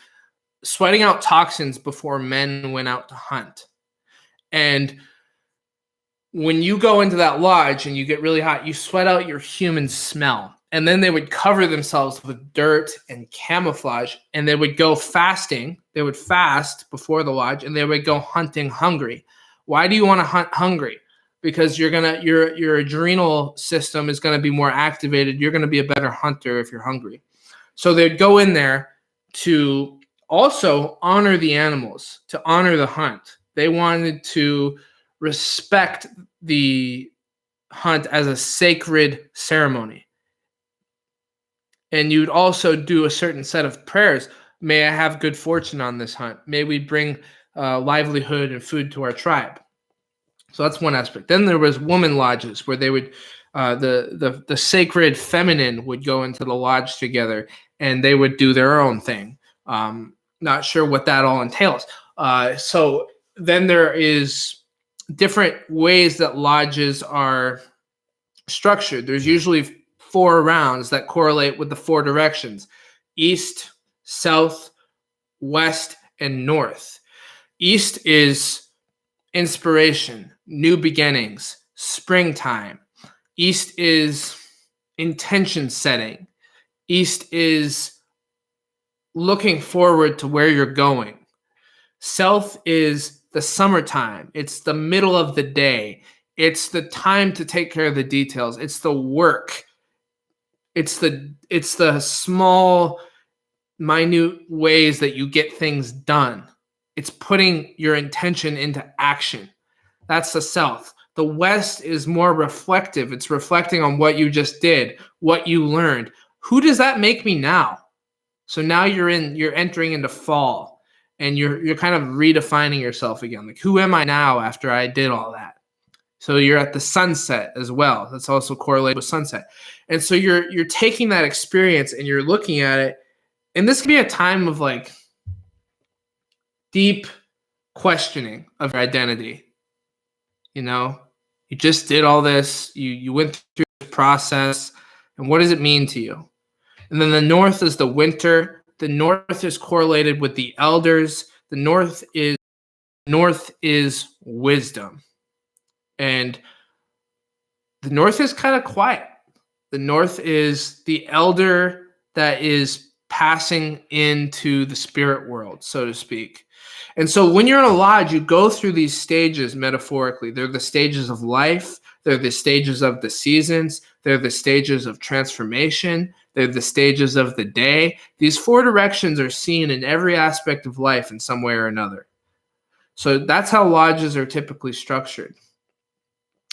sweating out toxins before men went out to hunt. And when you go into that lodge and you get really hot, you sweat out your human smell. And then they would cover themselves with dirt and camouflage, and they would go fasting. They would fast before the lodge, and they would go hunting hungry. Why do you want to hunt hungry? Because your adrenal system is gonna be more activated. You're gonna be a better hunter if you're hungry. So they'd go in there to also honor the animals, to honor the hunt. They wanted to respect the hunt as a sacred ceremony. And you'd also do a certain set of prayers. May I have good fortune on this hunt. May we bring livelihood and food to our tribe. So that's one aspect. Then there was woman lodges where they would, the sacred feminine would go into the lodge together and they would do their own thing. Not sure what that all entails. So then there is different ways that lodges are structured. There's usually 4 rounds that correlate with the 4 directions: east, south, west, and north. East is inspiration, new beginnings, springtime. East is intention setting. East is looking forward to where you're going. South is the summertime. It's the middle of the day. It's the time to take care of the details. It's the work. It's the small, minute ways that you get things done. It's putting your intention into action. That's the South. The West is more reflective. It's reflecting on what you just did, what you learned. Who does that make me now? So now you're entering into fall, and you're kind of redefining yourself again. Like, who am I now after I did all that? So you're at the sunset as well. That's also correlated with sunset. And so you're taking that experience and you're looking at it. And this can be a time of like deep questioning of your identity. You know, you just did all this. You went through this process. And what does it mean to you? And then the north is the winter. The north is correlated with the elders. The north is wisdom. And the north is kind of quiet. The north is the elder that is passing into the spirit world, so to speak. And so when you're in a lodge, you go through these stages metaphorically. They're the stages of life. They're the stages of the seasons. They're the stages of transformation. They're the stages of the day. These 4 directions are seen in every aspect of life in some way or another. So that's how lodges are typically structured.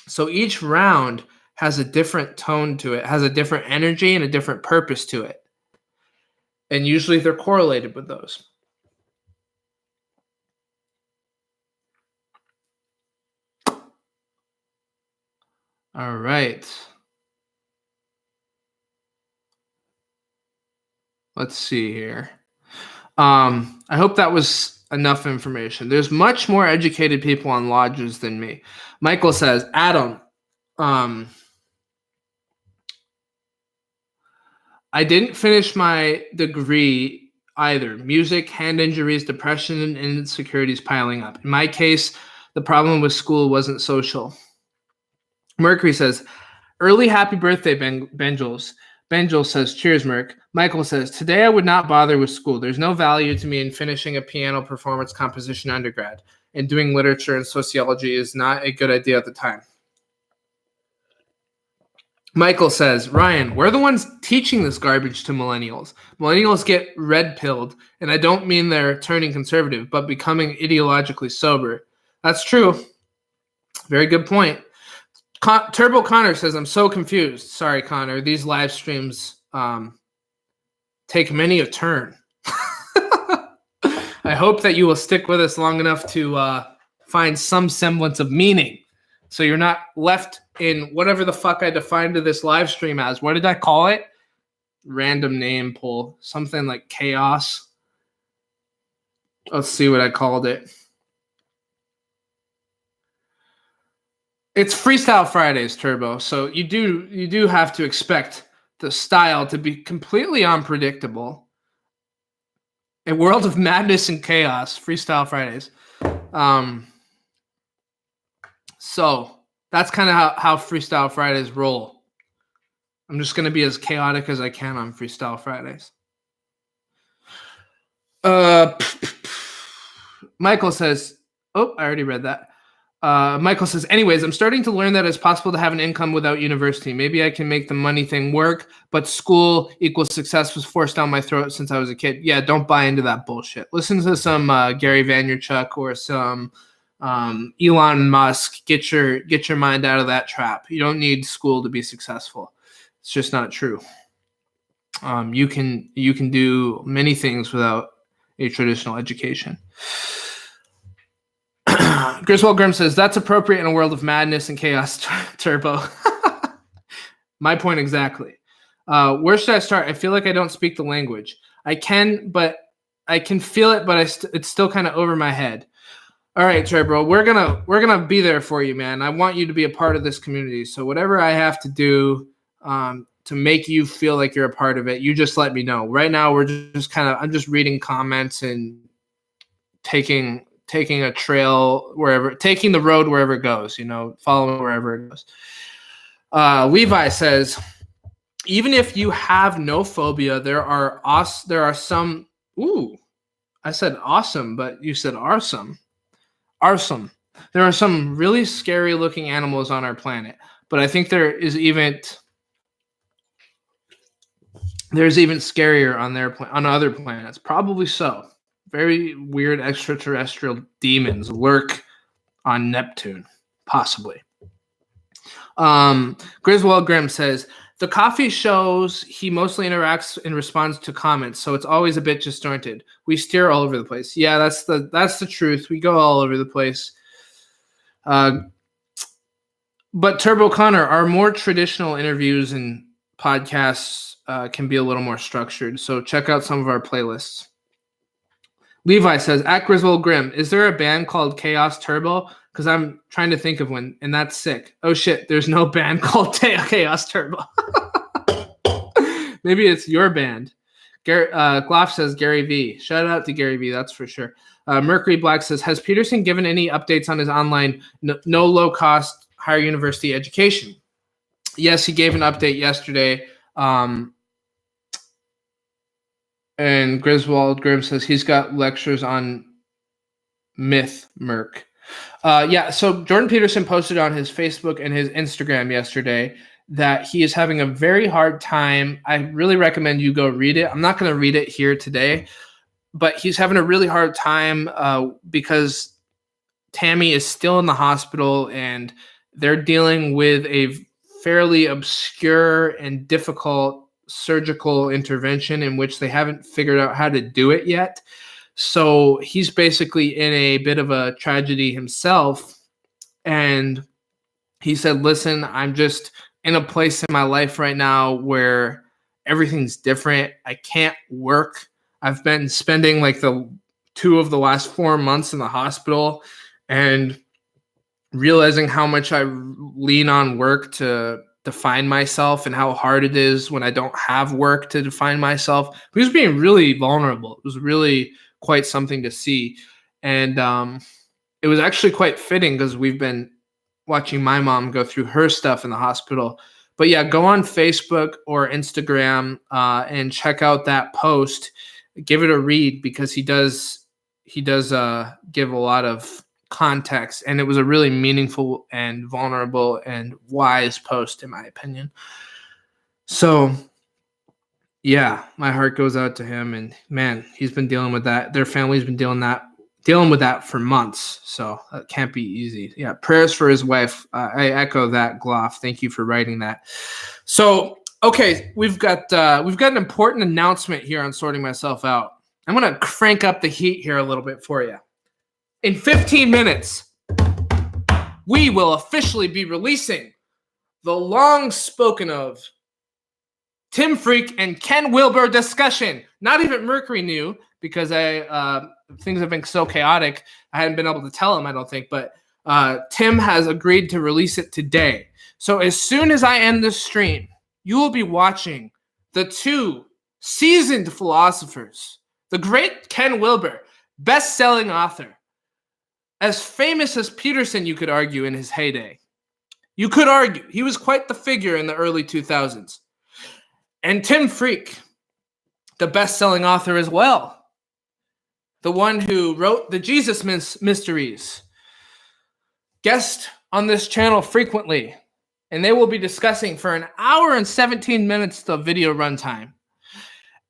So each round has a different tone to it, has a different energy and a different purpose to it. And usually they're correlated with those. All right. Let's see here. I hope that was enough information. There's much more educated people on lodges than me. Michael says, Adam, I didn't finish my degree either. Music, hand injuries, depression, and insecurities piling up. In my case, The problem with school wasn't social. Mercury says, early happy birthday, Benjels. Benjel says, cheers, Merc. Michael says, today I would not bother with school. There's no value to me in finishing a piano performance composition undergrad, and doing literature and sociology is not a good idea at the time. Michael says, Ryan, we're the ones teaching this garbage to millennials. Millennials get red-pilled, and I don't mean they're turning conservative, but becoming ideologically sober. That's true. Very good point. Turbo Connor says, I'm so confused. Sorry, Connor. These live streams take many a turn. I hope that you will stick with us long enough to find some semblance of meaning, so you're not left in whatever the fuck I defined this live stream as. What did I call it? Random name pull. Something like chaos. Let's see what I called it. It's Freestyle Fridays, Turbo. So you do have to expect the style to be completely unpredictable. A world of madness and chaos. Freestyle Fridays. So that's kind of how Freestyle Fridays roll. I'm just going to be as chaotic as I can on Freestyle Fridays. Michael says, oh, I already read that. Michael says, anyways, I'm starting to learn that it's possible to have an income without university. Maybe I can make the money thing work, but school equals success was forced down my throat since I was a kid. Yeah, don't buy into that bullshit. Listen to some Gary Vaynerchuk or some Elon Musk. Get your mind out of that trap. You don't need school to be successful. It's just not true. You can do many things without a traditional education. Griswold Grimm says, that's appropriate in a world of madness and chaos, Turbo. My point exactly. Where should I start? I feel like I don't speak the language. I can feel it, but it's still kind of over my head. All right, Turbo, we're gonna be there for you, man. I want you to be a part of this community. So whatever I have to do to make you feel like you're a part of it, you just let me know. Right now, I'm just reading comments and taking a trail taking the road wherever it goes, following wherever it goes. Levi says, even if you have no phobia, there are some, I said awesome, but you said awesome. Awesome. There are some really scary looking animals on our planet, but I think there's even scarier on other planets. Probably so. Very weird extraterrestrial demons lurk on Neptune, possibly. Griswold Grimm says, the coffee shows he mostly interacts in response to comments, so it's always a bit disjointed. We steer all over the place. Yeah, that's the truth. We go all over the place. But Turbo Connor, our more traditional interviews and podcasts can be a little more structured, so check out some of our playlists. Levi says, at Griswold Grimm, is there a band called Chaos Turbo? Because I'm trying to think of one, and that's sick. Oh, shit, there's no band called Chaos Turbo. Maybe it's your band. Gloff says, Gary V. Shout out to Gary V, that's for sure. Mercury Black says, has Peterson given any updates on his online no low-cost higher university education? Yes, he gave an update yesterday. And Griswold Grimm says he's got lectures on myth, Merc. So Jordan Peterson posted on his Facebook and his Instagram yesterday that he is having a very hard time. I really recommend you go read it. I'm not going to read it here today, but he's having a really hard time because Tammy is still in the hospital and they're dealing with a fairly obscure and difficult surgical intervention in which they haven't figured out how to do it yet. So he's basically in a bit of a tragedy himself. And he said, listen, I'm just in a place in my life right now where everything's different. I can't work. I've been spending like the 2 of the last 4 months in the hospital and realizing how much I lean on work to define myself and how hard it is when I don't have work to define myself. He was being really vulnerable. It was really quite something to see. And it was actually quite fitting because we've been watching my mom go through her stuff in the hospital. But yeah, go on Facebook or Instagram and check out that post. Give it a read because he does give a lot of context, and it was a really meaningful and vulnerable and wise post, in my opinion. So yeah, my heart goes out to him, and man, he's been dealing with that. Their family's been dealing with that for months, so that can't be easy. Yeah, prayers for his wife. I echo that, Gloff. Thank you for writing that. So, okay, we've got an important announcement here on Sorting Myself Out. I'm gonna crank up the heat here a little bit for you. In 15 minutes, we will officially be releasing the long spoken of Tim Freak and Ken Wilber discussion. Not even Mercury knew because things have been so chaotic. I hadn't been able to tell him, I don't think, but Tim has agreed to release it today. So as soon as I end this stream, you will be watching the two seasoned philosophers, the great Ken Wilber, best-selling author, as famous as Peterson, you could argue, in his heyday. You could argue. He was quite the figure in the early 2000s. And Tim Freak, the best-selling author as well. The one who wrote the Jesus Mysteries. Guest on this channel frequently. And they will be discussing for an hour and 17 minutes the video runtime.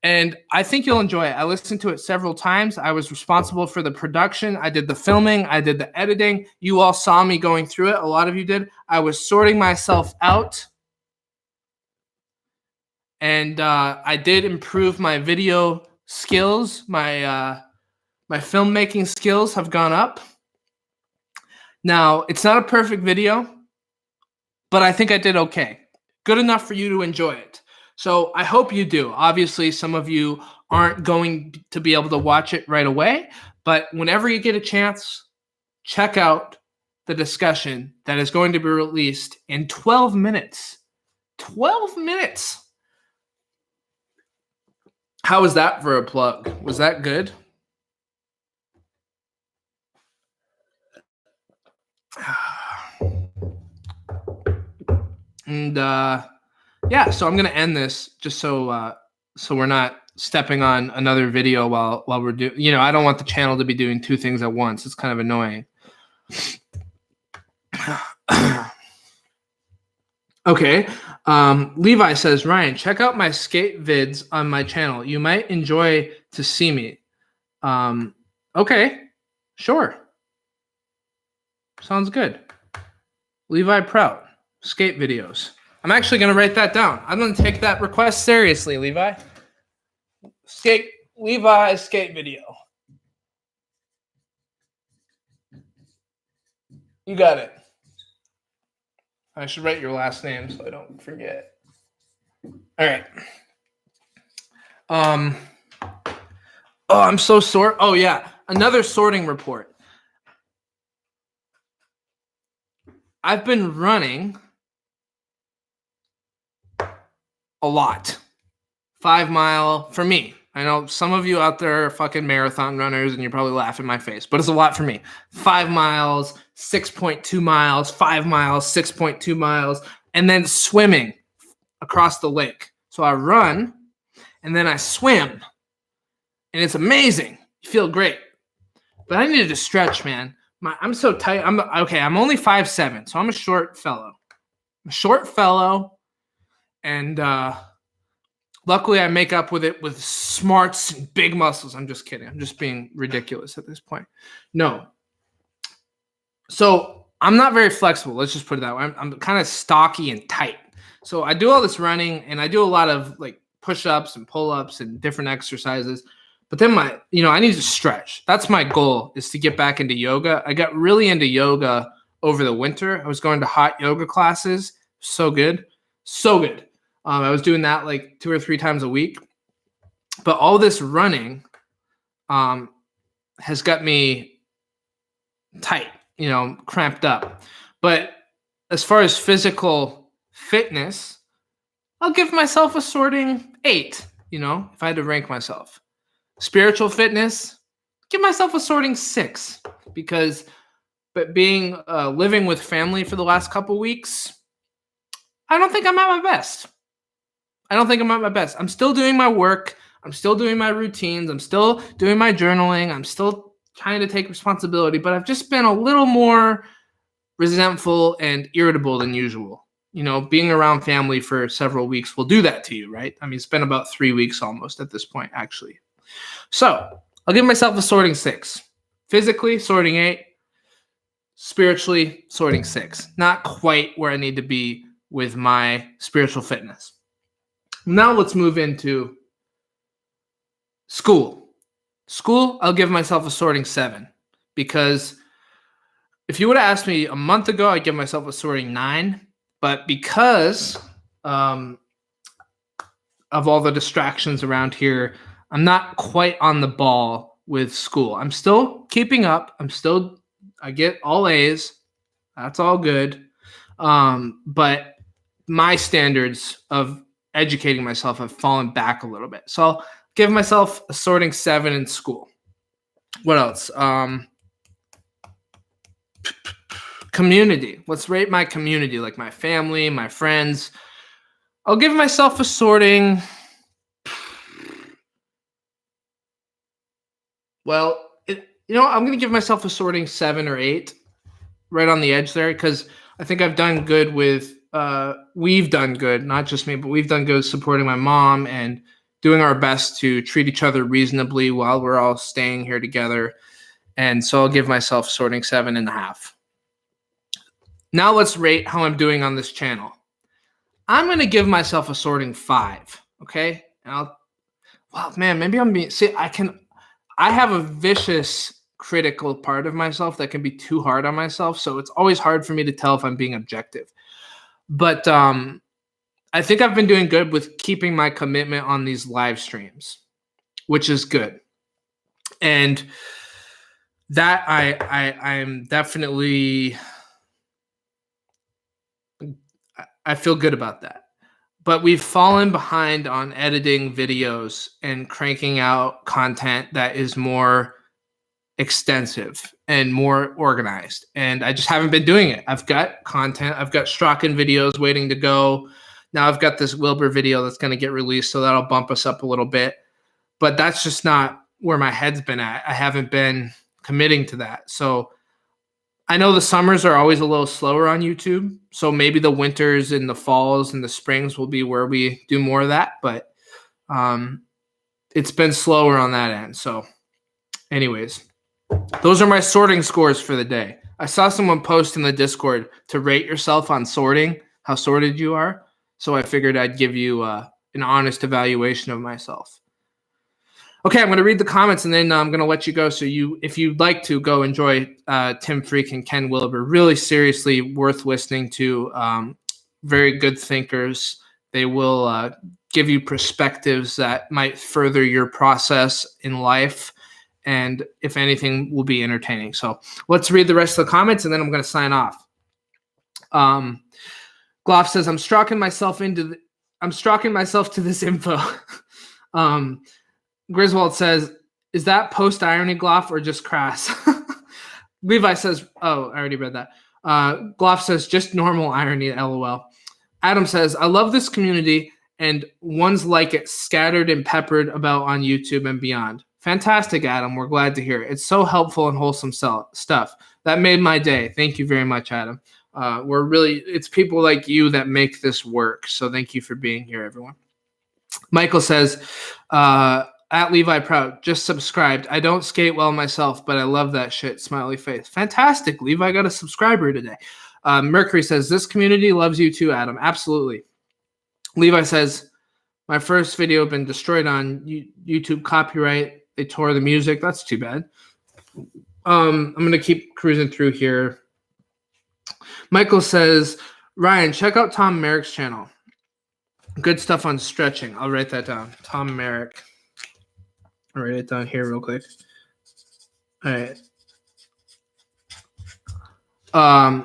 And I think you'll enjoy it. I listened to it several times. I was responsible for the production. I did the filming. I did the editing. You all saw me going through it. A lot of you did. I was sorting myself out. And I did improve my video skills. My filmmaking skills have gone up. Now, it's not a perfect video, but I think I did okay. Good enough for you to enjoy it. So I hope you do. Obviously, some of you aren't going to be able to watch it right away, but whenever you get a chance, check out the discussion that is going to be released in 12 minutes. 12 minutes. How was that for a plug? Was that good? And yeah, so I'm gonna end this just so we're not stepping on another video while we're doing. You know, I don't want the channel to be doing two things at once. It's kind of annoying. Okay. Levi says, Ryan, check out my skate vids on my channel. You might enjoy to see me. Okay, sure. Sounds good. Levi Prout, skate videos. I'm actually going to write that down. I'm going to take that request seriously, Levi. Levi skate video. You got it. I should write your last name so I don't forget. All right. Oh, I'm so sore. Oh, yeah. Another sorting report. I've been running a lot. 5 mile for me. I know some of you out there are fucking marathon runners and you're probably laughing in my face, but it's a lot for me. 5 miles, 6.2 miles, 5 miles, 6.2 miles, and then swimming across the lake. So I run and then I swim and it's amazing. You feel great, but I needed to stretch, man. I'm so tight. I'm only 5'7", so I'm a short fellow. And luckily I make up with it with smarts and big muscles. I'm just kidding. I'm just being ridiculous at this point. No. So I'm not very flexible. Let's just put it that way. I'm kind of stocky and tight. So I do all this running and I do a lot of like push-ups and pull-ups and different exercises. But then I need to stretch. That's my goal, is to get back into yoga. I got really into yoga over the winter. I was going to hot yoga classes. So good. So good. I was doing that like 2 or 3 times a week. But all this running has got me tight, cramped up. But as far as physical fitness, I'll give myself a sorting 8, if I had to rank myself. Spiritual fitness, give myself a sorting 6, because but being living with family for the last couple weeks, I don't think I'm at my best. I'm still doing my work. I'm still doing my routines. I'm still doing my journaling. I'm still trying to take responsibility, but I've just been a little more resentful and irritable than usual. You know, being around family for several weeks will do that to you, right? I mean, it's been about 3 weeks almost at this point, actually. So I'll give myself a sorting 6. Physically, sorting 8. Spiritually, sorting 6. Not quite where I need to be with my spiritual fitness. Now let's move into school. School, I'll give myself a sorting 7 because if you would have asked me a month ago, I'd give myself a sorting 9. But because of all the distractions around here, I'm not quite on the ball with school. I'm still keeping up. I get all A's. That's all good. But my standards of educating myself have fallen back a little bit. So I'll give myself a sorting 7 in school. What else? Community. Let's rate my community, like my family, my friends. I'll give myself a sorting. Well, I'm going to give myself a sorting 7 or 8, right on the edge there, because I think I've done good with. We've done good, not just me, but we've done good supporting my mom and doing our best to treat each other reasonably while we're all staying here together. And so I'll give myself sorting 7.5. Now let's rate how I'm doing on this channel. I'm going to give myself a sorting 5. Okay. Maybe I'm being, I have a vicious critical part of myself that can be too hard on myself. So it's always hard for me to tell if I'm being objective. But I think I've been doing good with keeping my commitment on these live streams, which is good. And that I'm definitely, I feel good about that. But we've fallen behind on editing videos and cranking out content that is more extensive and more organized. And I just haven't been doing it. I've got content. I've got Strachan videos waiting to go. Now I've got this Wilbur video that's going to get released, so that'll bump us up a little bit. But that's just not where my head's been at. I haven't been committing to that. So I know the summers are always a little slower on YouTube. So maybe the winters and the falls and the springs will be where we do more of that. But it's been slower on that end. So anyways, those are my sorting scores for the day. I saw someone post in the Discord to rate yourself on sorting, how sorted you are. So I figured I'd give you an honest evaluation of myself. Okay, I'm going to read the comments and then I'm going to let you go. So if you'd like to, go enjoy Tim Freak and Ken Wilbur. Really seriously worth listening to. Very good thinkers. They will give you perspectives that might further your process in life. And if anything, will be entertaining. So let's read the rest of the comments and then I'm going to sign off. Gloff says, I'm stalking myself to this info. Griswold says, is that post-irony, Gloff, or just crass? Levi says, oh, I already read that. Gloff says, just normal irony, LOL. Adam says, I love this community and ones like it scattered and peppered about on YouTube and beyond. Fantastic, Adam. We're glad to hear it. It's so helpful and wholesome stuff. That made my day. Thank you very much, Adam. It's people like you that make this work. So thank you for being here, everyone. Michael says, at Levi Proud, just subscribed. I don't skate well myself, but I love that shit. Smiley face. Fantastic. Levi got a subscriber today. Mercury says, this community loves you too, Adam. Absolutely. Levi says, my first video been destroyed on YouTube copyright. They tore the music. That's too bad. I'm going to keep cruising through here. Michael says, Ryan, check out Tom Merrick's channel. Good stuff on stretching. I'll write that down. Tom Merrick. I'll write it down here real quick. All right.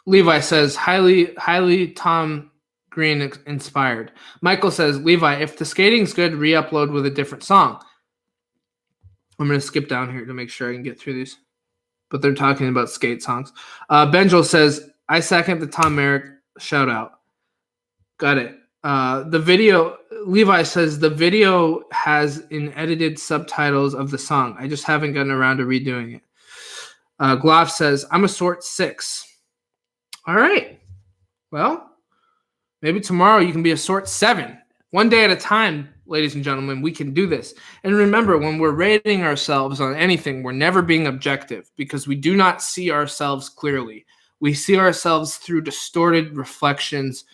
Levi says, highly Tom Green inspired. Michael says, Levi, if the skating's good, re-upload with a different song. I'm going to skip down here to make sure I can get through these. but they're talking about skate songs. Benjel says, I second the Tom Merrick shout out. Got it. The video, Levi says, the video has edited subtitles of the song. I just haven't gotten around to redoing it. Gloff says, I'm a sort 6. All right. Well, maybe tomorrow you can be a sort 7. One day at a time, ladies and gentlemen, we can do this. And remember, when we're rating ourselves on anything, we're never being objective because we do not see ourselves clearly. We see ourselves through distorted reflections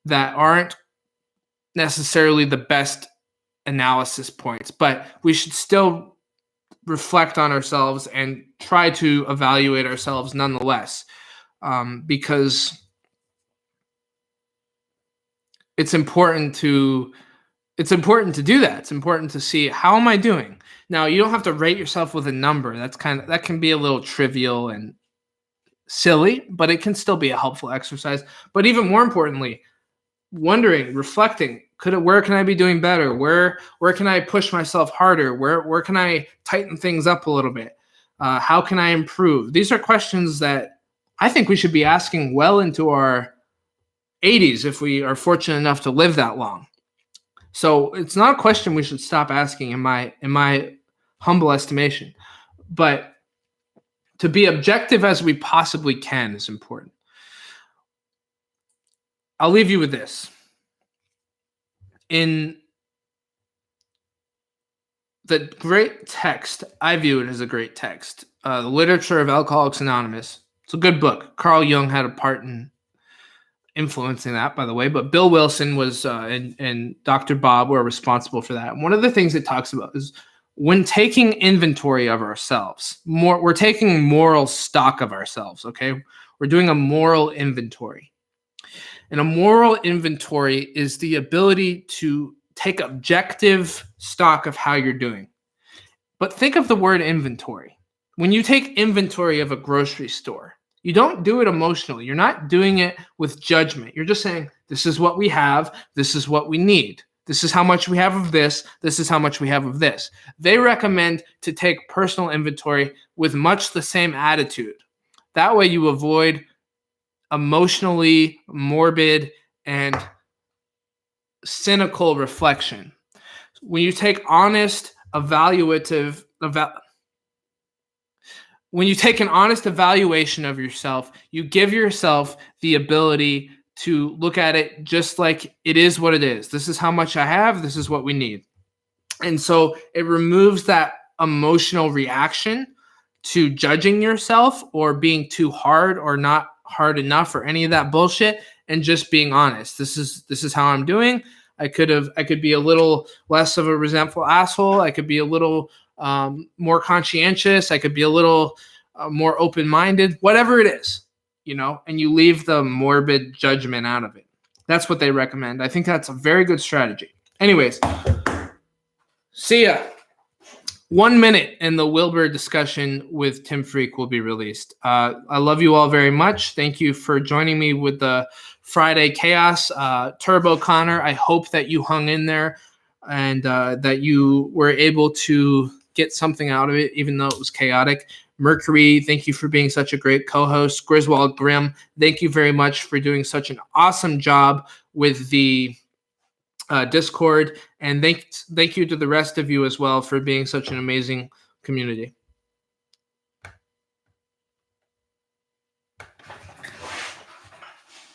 that aren't necessarily the best analysis points, but we should still reflect on ourselves and try to evaluate ourselves nonetheless, because it's important to do that. It's important to see, how am I doing? Now, you don't have to rate yourself with a number. That can be a little trivial and silly, but it can still be a helpful exercise. But even more importantly, wondering, reflecting, where can I be doing better? Where can I push myself harder? Where can I tighten things up a little bit? How can I improve? These are questions that I think we should be asking well into our 80s if we are fortunate enough to live that long. So it's not a question we should stop asking in my humble estimation. But to be objective as we possibly can is important. I'll leave you with this. In the great text, I view it as a great text, The Literature of Alcoholics Anonymous. It's a good book. Carl Jung had a part in influencing that, by the way, but Bill Wilson was and Dr. Bob were responsible for that. And one of the things it talks about is when taking inventory of ourselves, we're taking moral stock of ourselves, okay? We're doing a moral inventory. And a moral inventory is the ability to take objective stock of how you're doing. But think of the word inventory. When you take inventory of a grocery store, you don't do it emotionally. You're not doing it with judgment. You're just saying, this is what we have. This is what we need. This is how much we have of this. This is how much we have of this. They recommend to take personal inventory with much the same attitude. That way you avoid emotionally morbid and cynical reflection. When you take honest, when you take an honest evaluation of yourself, you give yourself the ability to look at it just like it is what it is. This is how much I have. This is what we need. And so it removes that emotional reaction to judging yourself or being too hard or not hard enough or any of that bullshit, and just being honest. This is how I'm doing. I could be a little less of a resentful asshole. I could be a little more conscientious. I could be a little more open-minded, whatever it is, and you leave the morbid judgment out of it. That's what they recommend. I think that's a very good strategy. Anyways, see ya. 1 minute and the Wilbur discussion with Tim Freak will be released. I love you all very much. Thank you for joining me with the Friday Chaos. Turbo Connor, I hope that you hung in there and that you were able to get something out of it, even though it was chaotic. Mercury, thank you for being such a great co-host. Griswold Grimm, thank you very much for doing such an awesome job with the Discord, and thank you to the rest of you as well for being such an amazing community.